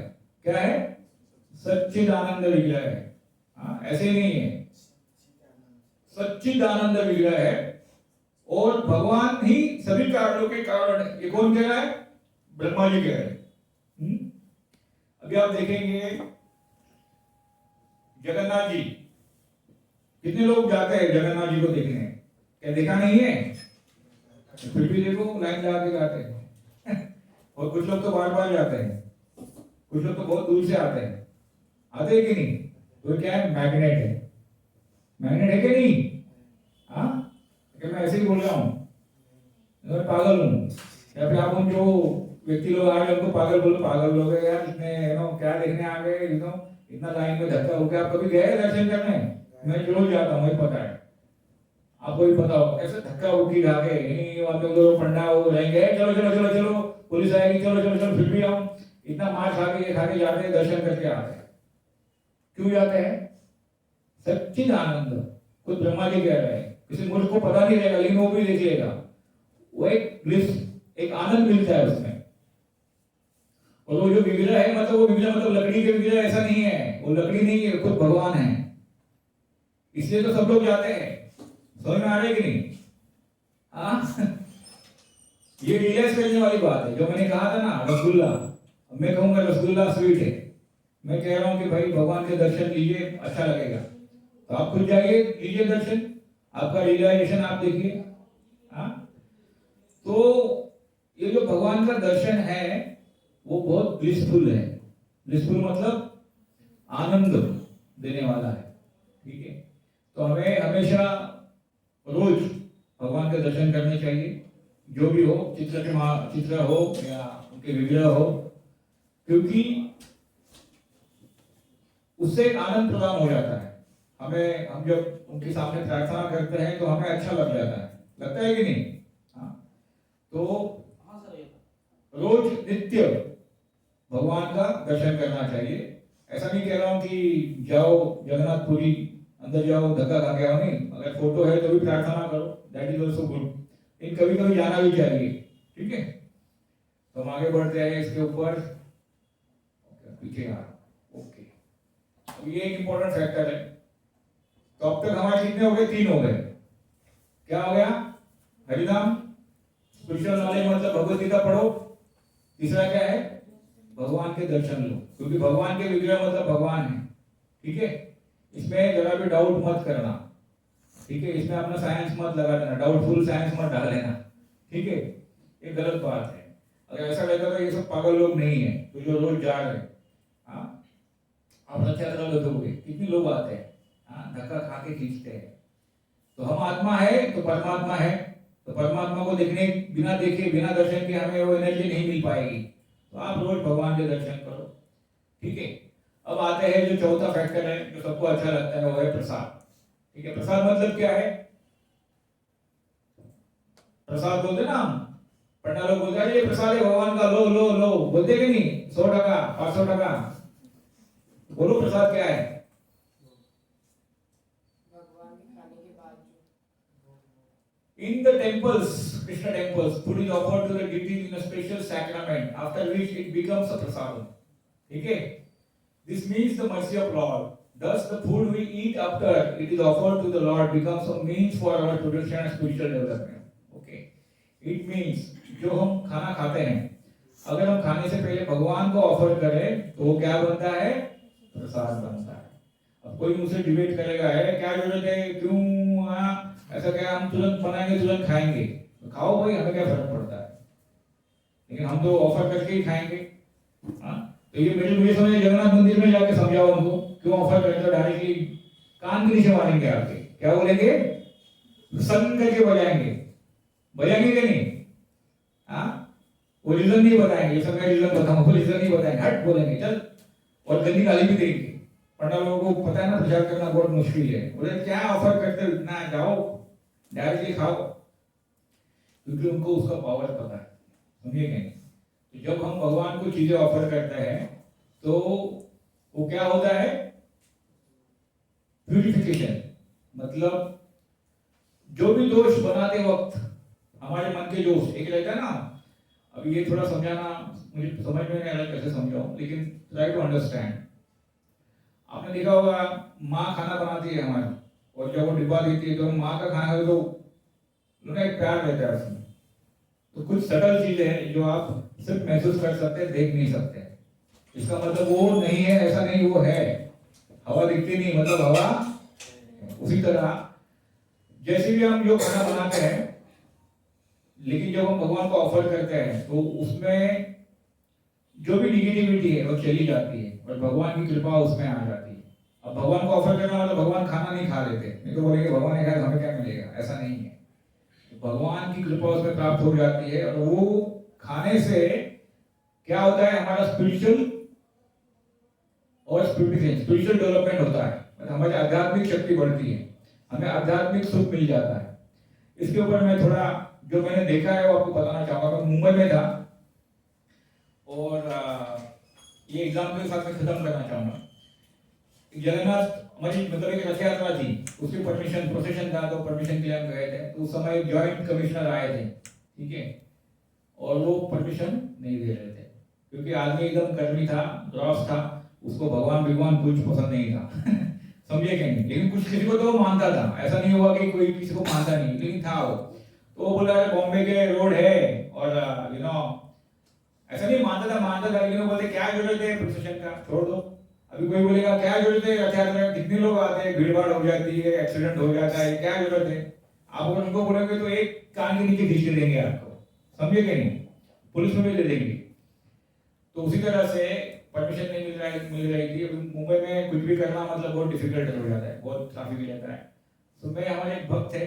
क्या है, सच्चिदानंद विग्रह है। हाँ, ऐसे नहीं है, सच्चिदानंद विग्रह है। और भगवान ही सभी कारणों के कारण है। ये कौन कह रहा है, ब्रह्मा जी कह रहे हैं। अभी आप देखेंगे जगन्नाथ जी, कितने लोग जाते हैं जगन्नाथ जी को देखने, क्या देखा नहीं है, फिर भी देखो लाइन लगा के जाते हैं और कुछ लोग तो बार बार जाते हैं, कुछ लोग तो बहुत दूर से आते हैं। आते हैं कि नहीं, तो क्या है, मैग्नेट है। मैग्नेट है कि नहीं, हाँ, कि मैं ऐसे ही बोल रहा हूँ, मैं पागल हूँ, या फिर आप उन जो व्यक्ति लोग आ गए उनको पागल बोलो, पागल लोग हैं यार, इतने क्या देखने आ गए, इतना लाइन में धक्का हो गया। आप कभी गए दर्शन करने, मैं रोज जाता हूँ, मुझे पता है, आपको भी पता हो, ऐसे धक्का उठी ढाके पंडा हो रहेंगे, चलो चलो चलो चलो पुलिस आएगी, चलो चलो चलो, फिर भी हम इतना मार खा के जाते हैं, दर्शन करके आते हैं। क्यों जाते हैं, सच्चिदानंद। खुद ब्रह्मा जी कह रहे हैं, किसी मूर्ख को पता नहीं रहेगा, लेकिन वो भी देख लेगा, वो एक ब्लिस, एक आनंद मिलता है उसमें। और वो जो विग्रह है, मतलब वो विग्रह मतलब लकड़ी के विग्रह ऐसा नहीं है, वो लकड़ी नहीं है, खुद भगवान है। इसलिए तो सब लोग जाते हैं। समझ में आ रहा है कि नहीं, ये रियलाइज करने वाली बात है। जो मैंने कहा था ना रसगुल्ला, मैं कहूंगा रसगुल्ला स्वीट है, मैं कह रहा हूं कि भाई भगवान के दर्शन कीजिए, अच्छा लगेगा। तो आप खुद जाइए, कीजिए दर्शन, आपका रियलाइजेशन आप देखिए। तो ये जो भगवान का दर्शन है वो बहुत ब्लिसफुल है। ब्लिसफुल मतलब आनंद देने वाला है। ठीक है, तो हमें हमेशा रोज भगवान के दर्शन करने चाहिए, जो भी हो, चित्र हो या उनके विग्रह हो, क्योंकि उससे एक आनंद प्रदान हो जाता है हमें। हम जब उनके सामने प्रार्थना करते हैं तो हमें अच्छा लग जाता है, लगता है कि नहीं। हाँ, तो हाँ सर, ये रोज नित्य भगवान का दर्शन करना चाहिए। ऐसा नहीं कह रहा हूं कि जाओ जगन्नाथपुरी अंदर जाओ धक्का खा के आओ, नहीं, अगर फोटो है तो भी प्रार्थना करो, दैट इज ऑल्सो गुड, लेकिन कभी कभी जाना भी चाहिए। ठीक है, तो हम आगे बढ़ते हैं इसके ऊपर, पीछे ओके। तो ये एक इंपॉर्टेंट फैक्टर है। तो अब तक हमारे कितने हो गए, 3 हो गए। क्या हो गया, हरिनाम, स्पिरिचुअल नॉलेज मतलब भगवत गीता पढ़ो। तीसरा क्या है, भगवान के दर्शन लो, क्योंकि भगवान के विग्रह मतलब भगवान है। ठीक है, इसमें जरा भी डाउट मत करना। ठीक है, इसमें अपना साइंस मत लगा देना, डाउटफुल साइंस मत डाल देना। ठीक है, ये गलत बात है। अगर ऐसा लगता था ये सब पागल लोग नहीं है तो जो रोज जा रहे हैं, आप रक्षा करोगे, कितने लोग आते हैं, धक्का खा के खींचते हैं। तो हम आत्मा है तो परमात्मा है, तो परमात्मा को देखने, बिना देखे बिना दर्शन के हमें वो एनर्जी नहीं मिल पाएगी। तो आप रोज भगवान के दर्शन करो। ठीक है, अब आते हैं जो चौथा फैक्टर है जो सबको अच्छा लगता है, वो है प्रसाद। ठीक है, प्रसाद मतलब क्या है, प्रसाद बोलते ना हम, पंडा लोग बोलते हैं ये प्रसाद है भगवान का, लो लो लो, बोलते कि नहीं, 100 टका 500 टका। बोलो प्रसाद क्या है, भगवान के खाने के बाद in the temples, Krishna temples, food is offered to the deities in a special sacrament, after which it becomes a prasadam. ठीक है, this means the mercy of Lord. Thus the food we eat after it is offered to the Lord becomes a means for our production and spiritual development. Okay, it means जो हम खाना खाते हैं, अगर हम खाने से पहले भगवान को ऑफर करें तो वो क्या बनता है, प्रसाद बनता है। अब कोई मुझसे डिबेट करेगा है क्या जरूरत है, क्यों ऐसा क्या, हम तुरंत बनाएंगे तुरंत खाएंगे, तो खाओ भाई, हमें क्या फर्क पड़ता है, लेकिन हम तो ऑफर करके ही खाएंगे। तो ये मुझे समझ, जगन्नाथ मंदिर में जाके समझाओ उनको, क्यों ऑफर करते हो, डायरेक्टली कान के नीचे मारेंगे आपके, क्या बोलेंगे, सन करके बजाएंगे, बजाएंगे कि नहीं, वो रीजन नहीं बताएंगे, सब मैं रीजन बताऊंगा, वो रीजन नहीं बताएंगे, हट बोलेंगे, चल और गंदी गाली भी देंगे। पंडा लोगों को पता है ना प्रचार करना बहुत मुश्किल है, बोले क्या ऑफर करते हो इतना, जाओ डायरेक्टली खाओ, क्योंकि उनको उसका पावर पता है, समझिए नहीं। तो जब हम भगवान को चीजें ऑफर करते हैं तो वो क्या होता है, प्यूरिफिकेशन, मतलब जो भी दोष बनाते वक्त हमारे मन के दोष एक रहता है ना, अभी ये थोड़ा समझाना मुझे समझ में नहीं आ रहा कैसे समझाऊं, लेकिन ट्राई टू अंडरस्टैंड। आपने देखा होगा माँ खाना बनाती है हमारी, और जब वो डिब्बा देती है तो माँ का खाना खाते तो एक प्यार रहता है उसमें। तो कुछ सरल चीजें हैं जो आप सिर्फ महसूस कर सकते हैं, देख नहीं सकते। इसका मतलब वो नहीं है ऐसा नहीं, वो है। हवा दिखती नहीं मतलब हवा। उसी तरह जैसे भी हम जो खाना बनाते हैं, लेकिन जब हम भगवान को ऑफर करते हैं तो उसमें जो भी निगेटिविटी है वो चली जाती है और भगवान की कृपा उसमें आ जाती है। अब भगवान को ऑफर करना मतलब भगवान खाना नहीं खा लेते, नहीं तो बोलेंगे भगवान ने खाया हमें क्या मिलेगा, ऐसा नहीं है। भगवान की कृपा उसमें प्राप्त हो जाती है और वो खाने से क्या होता है, हमारा स्पिरिचुअल और स्पिरिचुअल डेवलपमेंट होता है, मतलब हमारी आध्यात्मिक शक्ति बढ़ती है, हमें आध्यात्मिक सुख मिल जाता है। इसके ऊपर मैं थोड़ा जो मैंने देखा है वो आपको बताना चाहूंगा। मैं मुंबई में था और ये एग्जाम्पल के साथ मैं खत्म करना चाहूंगा। जगन्नाथ हमारी मतलब एक रथ यात्रा थी, उसकी परमिशन प्रोसेशन था तो परमिशन के लिए हम गए थे। तो उस समय जॉइंट कमिश्नर आए थे, ठीक है, और वो परमिशन नहीं दे रहे थे क्योंकि आदमी एकदम कर्मी था, क्रॉस था, उसको भगवान कुछ पसंद नहीं था समझे क्या नहीं। लेकिन कुछ किसी को तो वो मानता था, ऐसा नहीं हुआ कि कोई किसी को मानता नहीं, लेकिन था वो। तो वो बोला बॉम्बे के रोड है और ऐसा नहीं मानता था, लेकिन वो बोलते क्या जरूरत है प्रोसेशन का, छोड़ दो। अभी कोई बोलेगा क्या जरूरत है, रथ यात्रा कितने लोग आते हैं, भीड़ भाड़ हो जाती है, एक्सीडेंट हो जाता है, क्या जरूरत है। आप अगर उनको बोलोगे तो एक कान के नीचे खींच के देंगे आपको, समझे क्या नहीं, पुलिस में भी ले देंगे। तो उसी तरह से परमिशन नहीं मिल रही थी। अभी मुंबई में कुछ भी करना मतलब बहुत डिफिकल्ट हो जाता है, बहुत ट्रैफिक भी रहता है। तो मैं हमारे एक भक्त थे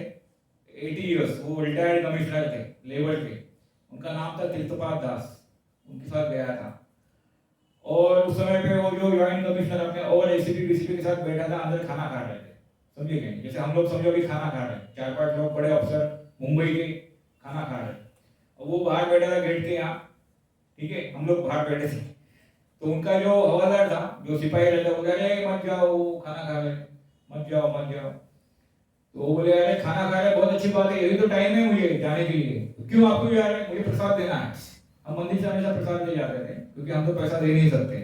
80 इयर्स, वो रिटायर्ड कमिश्नर थे लेबर के, उनका नाम था तीर्थपाल दास, उनके साथ गया था। और उस समय पे वो जो जॉइंट कमिश्नर अपने और एसीपी डीसीपी के साथ बैठा था, अंदर खाना खा रहे थे, समझिए क्या, जैसे हम लोग समझो कि खाना खा रहे हैं, 4-5 लोग बड़े अफसर मुंबई के खाना खा रहे हैं, और वो बाहर बैठा था गेट के यहाँ, ठीक है, हम लोग बाहर बैठे थे। तो उनका जो हवालदार था, जो सिपाही रहता, वो कह रहे मत जाओ, खाना खा रहे, मत जाओ। तो वो बोले अरे खाना खा रहे, बहुत अच्छी बात है, यही तो टाइम है मुझे जाने के लिए। क्यों आपको जा रहे हैं, मुझे प्रसाद देना है। हम मंदिर से हमेशा प्रसाद ले जाते थे क्योंकि हम तो पैसा दे नहीं सकते,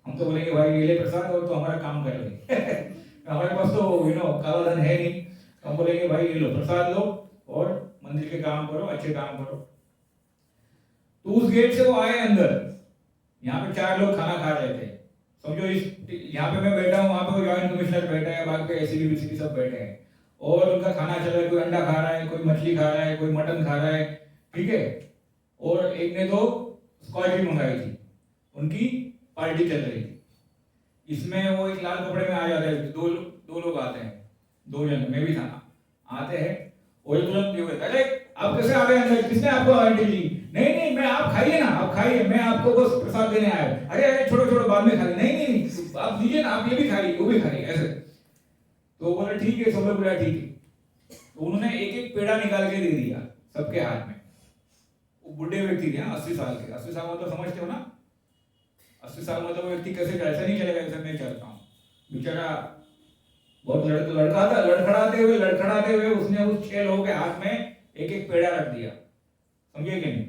हम तो बोलेंगे भाई ये ले प्रसाद और तो हमारा काम कर ले हमारे पास तो काला धन है नहीं, हम बोलेंगे भाई ये लो प्रसाद लो और मंदिर के काम करो, अच्छे काम करो। तो उस गेट से वो आए अंदर, यहाँ पे 4 लोग खाना खा रहे थे, समझो इस यहाँ पे मैं बैठा हूँ, वहाँ पे जॉइंट कमिश्नर बैठा है, बाकी पे एसीपी बीसीपी सब बैठे हैं और उनका खाना चल रहा है, कोई अंडा खा रहा है, कोई मछली खा रहा है, कोई मटन खा रहा है, ठीक है। और एक ने तो स्कॉच भी मंगाई थी, उनकी पार्टी चल रही थी। इसमें वो एक लाल कपड़े में आ जाते हैं, दो लोग आते हैं, 2 जन, मैं भी था, आते हैं और तुरंत ये कहते अरे आप कैसे आ गए अंदर, किसने आपको एंट्री दी? नहीं मैं, आप खाइए ना, आप खाइए, मैं आपको बस प्रसाद देने आया। अरे छोड़ो बाद में खाइए, नहीं आप लीजिए ना, आप ये भी खाइए, वो भी खाइए, ऐसे। तो बोले ठीक है, सब लोग बोला ठीक है। तो उन्होंने एक पेड़ा निकाल के दे दिया सबके हाथ में। वो बुढ़े व्यक्ति थे 80 साल के, 80 साल मतलब समझते हो ना, 80 साल मतलब वो व्यक्ति कैसे, ऐसा नहीं चलेगा जैसे मैं चलता हूँ, बेचारा बहुत लड़का था, लड़खड़ाते हुए उसने उस 6 लोगों के हाथ में एक पेड़ा रख दिया, समझिए कि नहीं।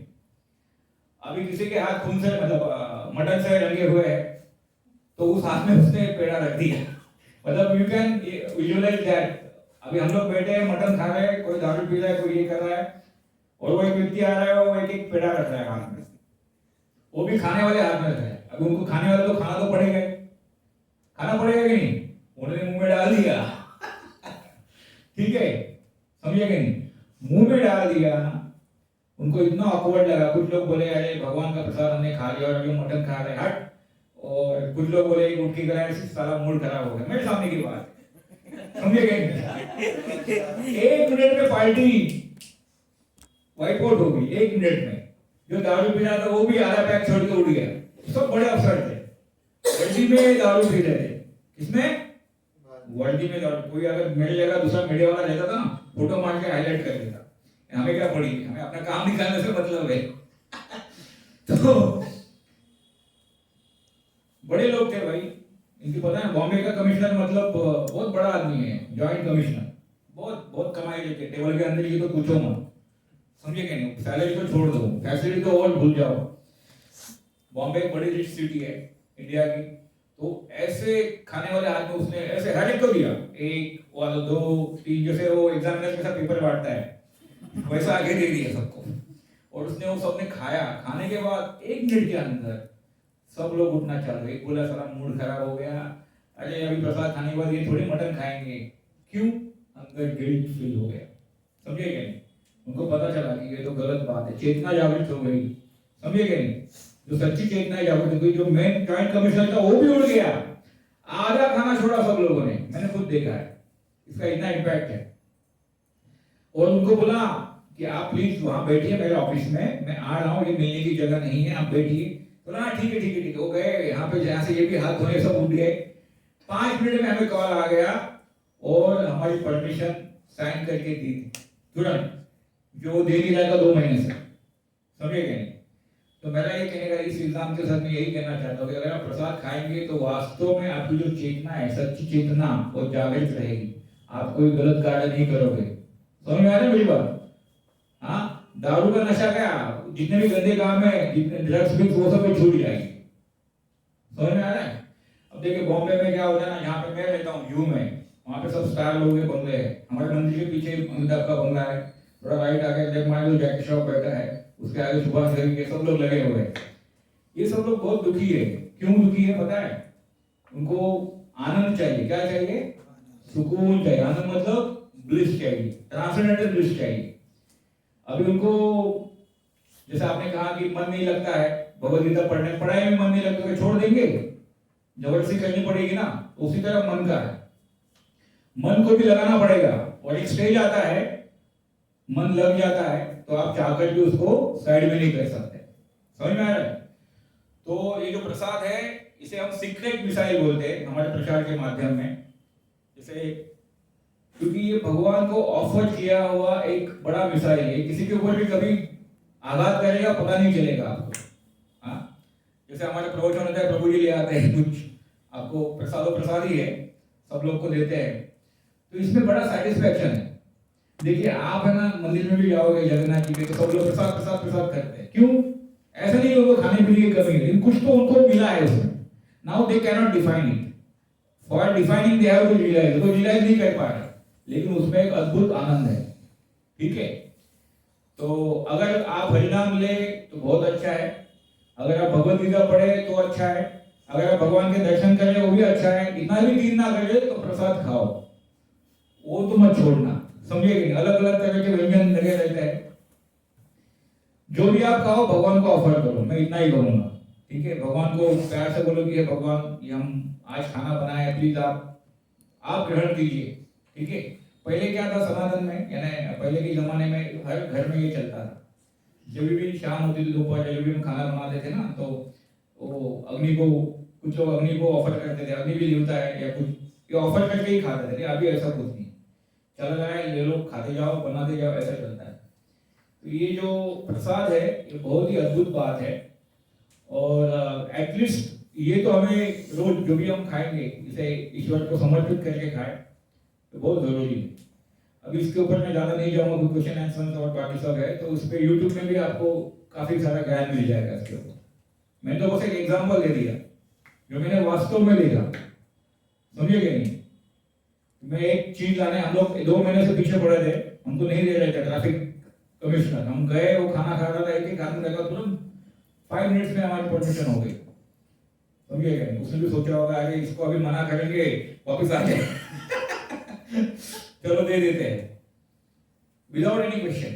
अभी किसी के हाथ खून से मतलब मटन से रंगे हुए हैं, तो उस हाथ में उसने पेड़ा रख दिया, मतलब यू कैन विजुअलाइज दैट। अभी हम लोग बैठे हैं, मटन खा रहे हैं, कोई दारू पी रहा है, कोई ये कर रहा है, और वो एक व्यक्ति आ रहा है, वो एक पेड़ा रख रहा है हाथ में, वो भी खाने वाले हाथ में रख रहा है। अभी उनको खाने वाले तो खाना तो पड़ेगा, खाना पड़ेगा कि नहीं, उन्होंने मुंह में डाल दिया ठीक है, समझिए कि नहीं, मुंह में डाल दिया। उनको इतना ऑकवर्ड लगा, कुछ लोग बोले अरे भगवान का प्रसाद हमने खा लिया और जो मटन खा रहे हट, और कुछ लोग बोले मुट्ठी कराए, साला मूड खराब हो गया, मेरे सामने की बात, समझे गए 1 मिनट में पार्टी वाइट आउट हो गई, 1 मिनट में। जो दारू पी रहा था वो भी आधा पैक छोड़ के उड़ गया, सब बड़े अफसर थे, वर्दी में दारू पी रहे थे। किसमें? वर्दी में दारू। कोई अगर मेरी जगह दूसरा मीडिया वाला रहता था ना, फोटो मार के हाईलाइट कर देता। हमें क्या पड़ी, हमें अपना काम निकालने से मतलब है। तो बड़े लोग थे भाई, इनकी पता है बॉम्बे का कमिश्नर मतलब बहुत बड़ा आदमी है, जॉइंट कमिश्नर, बहुत बहुत कमाई लेते, टेबल के अंदर की तो पूछो मत, समझे क्या नहीं, सैलरी तो छोड़ दो, फैसिलिटी तो और भूल जाओ। बॉम्बे एक बड़ी रिच सिटी है इंडिया की, तो ऐसे खाने वाले आदमी उसने ऐसे हेडेक को दिया, 1 वाला 2 3, जैसे वो एग्जामिनर के साथ पेपर बांटता है वैसा आगे दे दिया सबको। और उसने वो सबने खाया, खाने के बाद 1 मिनट के अंदर सब लोग उठना चालू। एक बोला सारा मूड खराब हो गया, अरे अभी प्रसाद खाने के बाद ये थोड़ी मटन खाएंगे, क्यों? अंदर गिल्ट फील हो गया, समझे क्या नहीं? उनको पता चला कि ये तो गलत बात है, चेतना जागृत हो गई, समझे क्या नहीं? जो सच्ची चेतना जागृत हो गई, जो मेन जॉइंट कमिश्नर था वो भी उड़ गया, आधा खाना छोड़ा सब लोगों ने, मैंने खुद देखा है, इसका इतना इम्पैक्ट है। और उनको बोला कि आप प्लीज वहां बैठिए मेरे ऑफिस में, मैं आ रहा हूँ, ये मिलने की जगह नहीं है, आप बैठिए। बोला हाँ ठीक है ठीक है ठीक है। वो गए यहाँ पे, जहाँ से ये भी हाथ धोने सब उठ गए। 5 मिनट में हमें कॉल आ गया और हमारी परमिशन साइन करके दी थी तुरंत, जो दे नहीं रहा था 2 महीने से, समझे क्या नहीं? तो मेरा ये कहने का, इस इल्जाम के साथ मैं यही कहना चाहता हूँ कि अगर आप प्रसाद खाएंगे तो वास्तव में आपकी जो चेतना है, सच्ची चेतना, वो जागृत रहेगी, आप कोई गलत कार्य नहीं करोगे। समझ में आ रहा है मेरी बात? हाँ, दारू का नशा क्या, जितने भी गंदे काम है, जितने ड्रग्स भी, वो सब छूट जाएगी। समझ में आ रहा है? अब देखिए बॉम्बे में क्या होता है ना, यहाँ पे मैं रहता हूँ यू में, वहाँ पे सब स्टार लोग के बंगले हैं, हमारे मंदिर के पीछे अमिताभ का बंगला है, थोड़ा राइट आगे लेफ्ट मारे तो जैकी श्रॉफ बैठा है, उसके आगे सुभाष घई के सब लोग लगे हुए हैं। ये सब लोग बहुत दुखी है। क्यों दुखी है पता है? उनको आनंद चाहिए। क्या चाहिए? सुकून चाहिए। आनंद मतलब ब्लिस चाहिए, ट्रांसेंडेंटल ब्लिस चाहिए। अभी उनको, जैसे आपने कहा कि मन नहीं लगता है भगवद गीता पढ़ने, पढ़ाई में मन नहीं लगता, छोड़ देंगे, जबरदस्ती करनी पड़ेगी ना। उसी तरह मन का है, मन को भी लगाना पड़ेगा, और एक स्टेज आता है मन लग जाता है तो आप चाहकर भी उसको साइड में नहीं कर सकते। समझ में आ रहा है? तो ये जो प्रसाद है, इसे हम सीक्रेट मिसाइल बोलते हैं हमारे प्रचार के माध्यम में, जैसे, क्योंकि ये भगवान को ऑफर किया हुआ एक बड़ा मिसाइल है, किसी के ऊपर भी कभी आघात करेगा पता नहीं चलेगा आपको। हाँ, जैसे हमारे प्रवचन होता है, प्रभु जी ले आते हैं कुछ, आपको प्रसाद ही है, सब लोग को देते हैं, तो इसमें बड़ा सेटिस्फैक्शन है। देखिए आप है ना, मंदिर में भी जाओगे जगन्नाथ जी के, तो सब लोग प्रसाद प्रसाद प्रसाद करते हैं, क्यों? ऐसा नहीं लोगों खाने पीने की कमी है, लेकिन कुछ तो उनको मिला है उसमें। Now they can not define it, for defining they have to realise, वो रियलाइज नहीं कर पा रहे, लेकिन उसमें एक अद्भुत आनंद है। ठीक है, तो अगर आप हरिनाम ले तो बहुत अच्छा है, अगर आप भगवद गीता पढ़े तो अच्छा है, अगर आप भगवान के दर्शन करें वो भी अच्छा है, इतना भी दिन ना करे तो प्रसाद खाओ, वो तो मत छोड़ना, समझिए? अलग अलग तरह के व्यंजन लगे रहते हैं, जो भी आप खाओ भगवान को ऑफर करो, मैं इतना ही कहूंगा। ठीक है, भगवान को प्यार से बोलो कि भगवान ये हम आज खाना बनाए, प्लीज आप ग्रहण कीजिए। ठीक है, पहले क्या था सनातन में, यानी पहले के जमाने में हर घर में ये चलता था, जब भी शाम होती थी, दोपहर जब भी हम खाना बनाते थे ना, तो वो अग्नि को, कुछ लोग अग्नि को ऑफर करते थे, अग्नि भी देवता है या कुछ, ये ऑफर करके ही खाते थे। अभी ऐसा कुछ नहीं, चल रहा है, ले लो, खाते जाओ, बनाते जाओ, ऐसा चलता है। तो ये जो प्रसाद है ये बहुत ही अद्भुत बात है, और एटलीस्ट ये तो हमें रोज जो भी हम खाएंगे इसे ईश्वर को समर्पित करके खाएं, तो बहुत जरूरी है। अभी इसके ऊपर मैं ज्यादा नहीं जाऊंगा, कोई क्वेश्चन आंसर और बाकी सब है, तो उस पर यूट्यूब में भी आपको काफी सारा ज्ञान मिल जाएगा इसके ऊपर। मैंने तो बस एक एग्जाम्पल दे दिया जो मैंने वास्तव में देखा, समझिए नहीं? मैं एक चीज लाने, हम लोग 2 महीने से पीछे पड़े थे, हमको नहीं दे रहे थे ट्रैफिक कमिश्नर, हम गए, वो खाना खा रहा था, एक आदमी लगा, तुरंत 5 मिनट्स में हमारी परमिशन हो गई, समझिएगा? उसने भी सोचा होगा अरे इसको अभी मना करेंगे वापस आ जाए चलो दे देते हैं, विदाउट एनी क्वेश्चन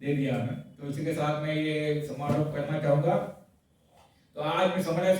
दे दिया हमें। तो इसी के साथ मैं ये समारोह करना चाहूंगा। तो आज मैं समराइज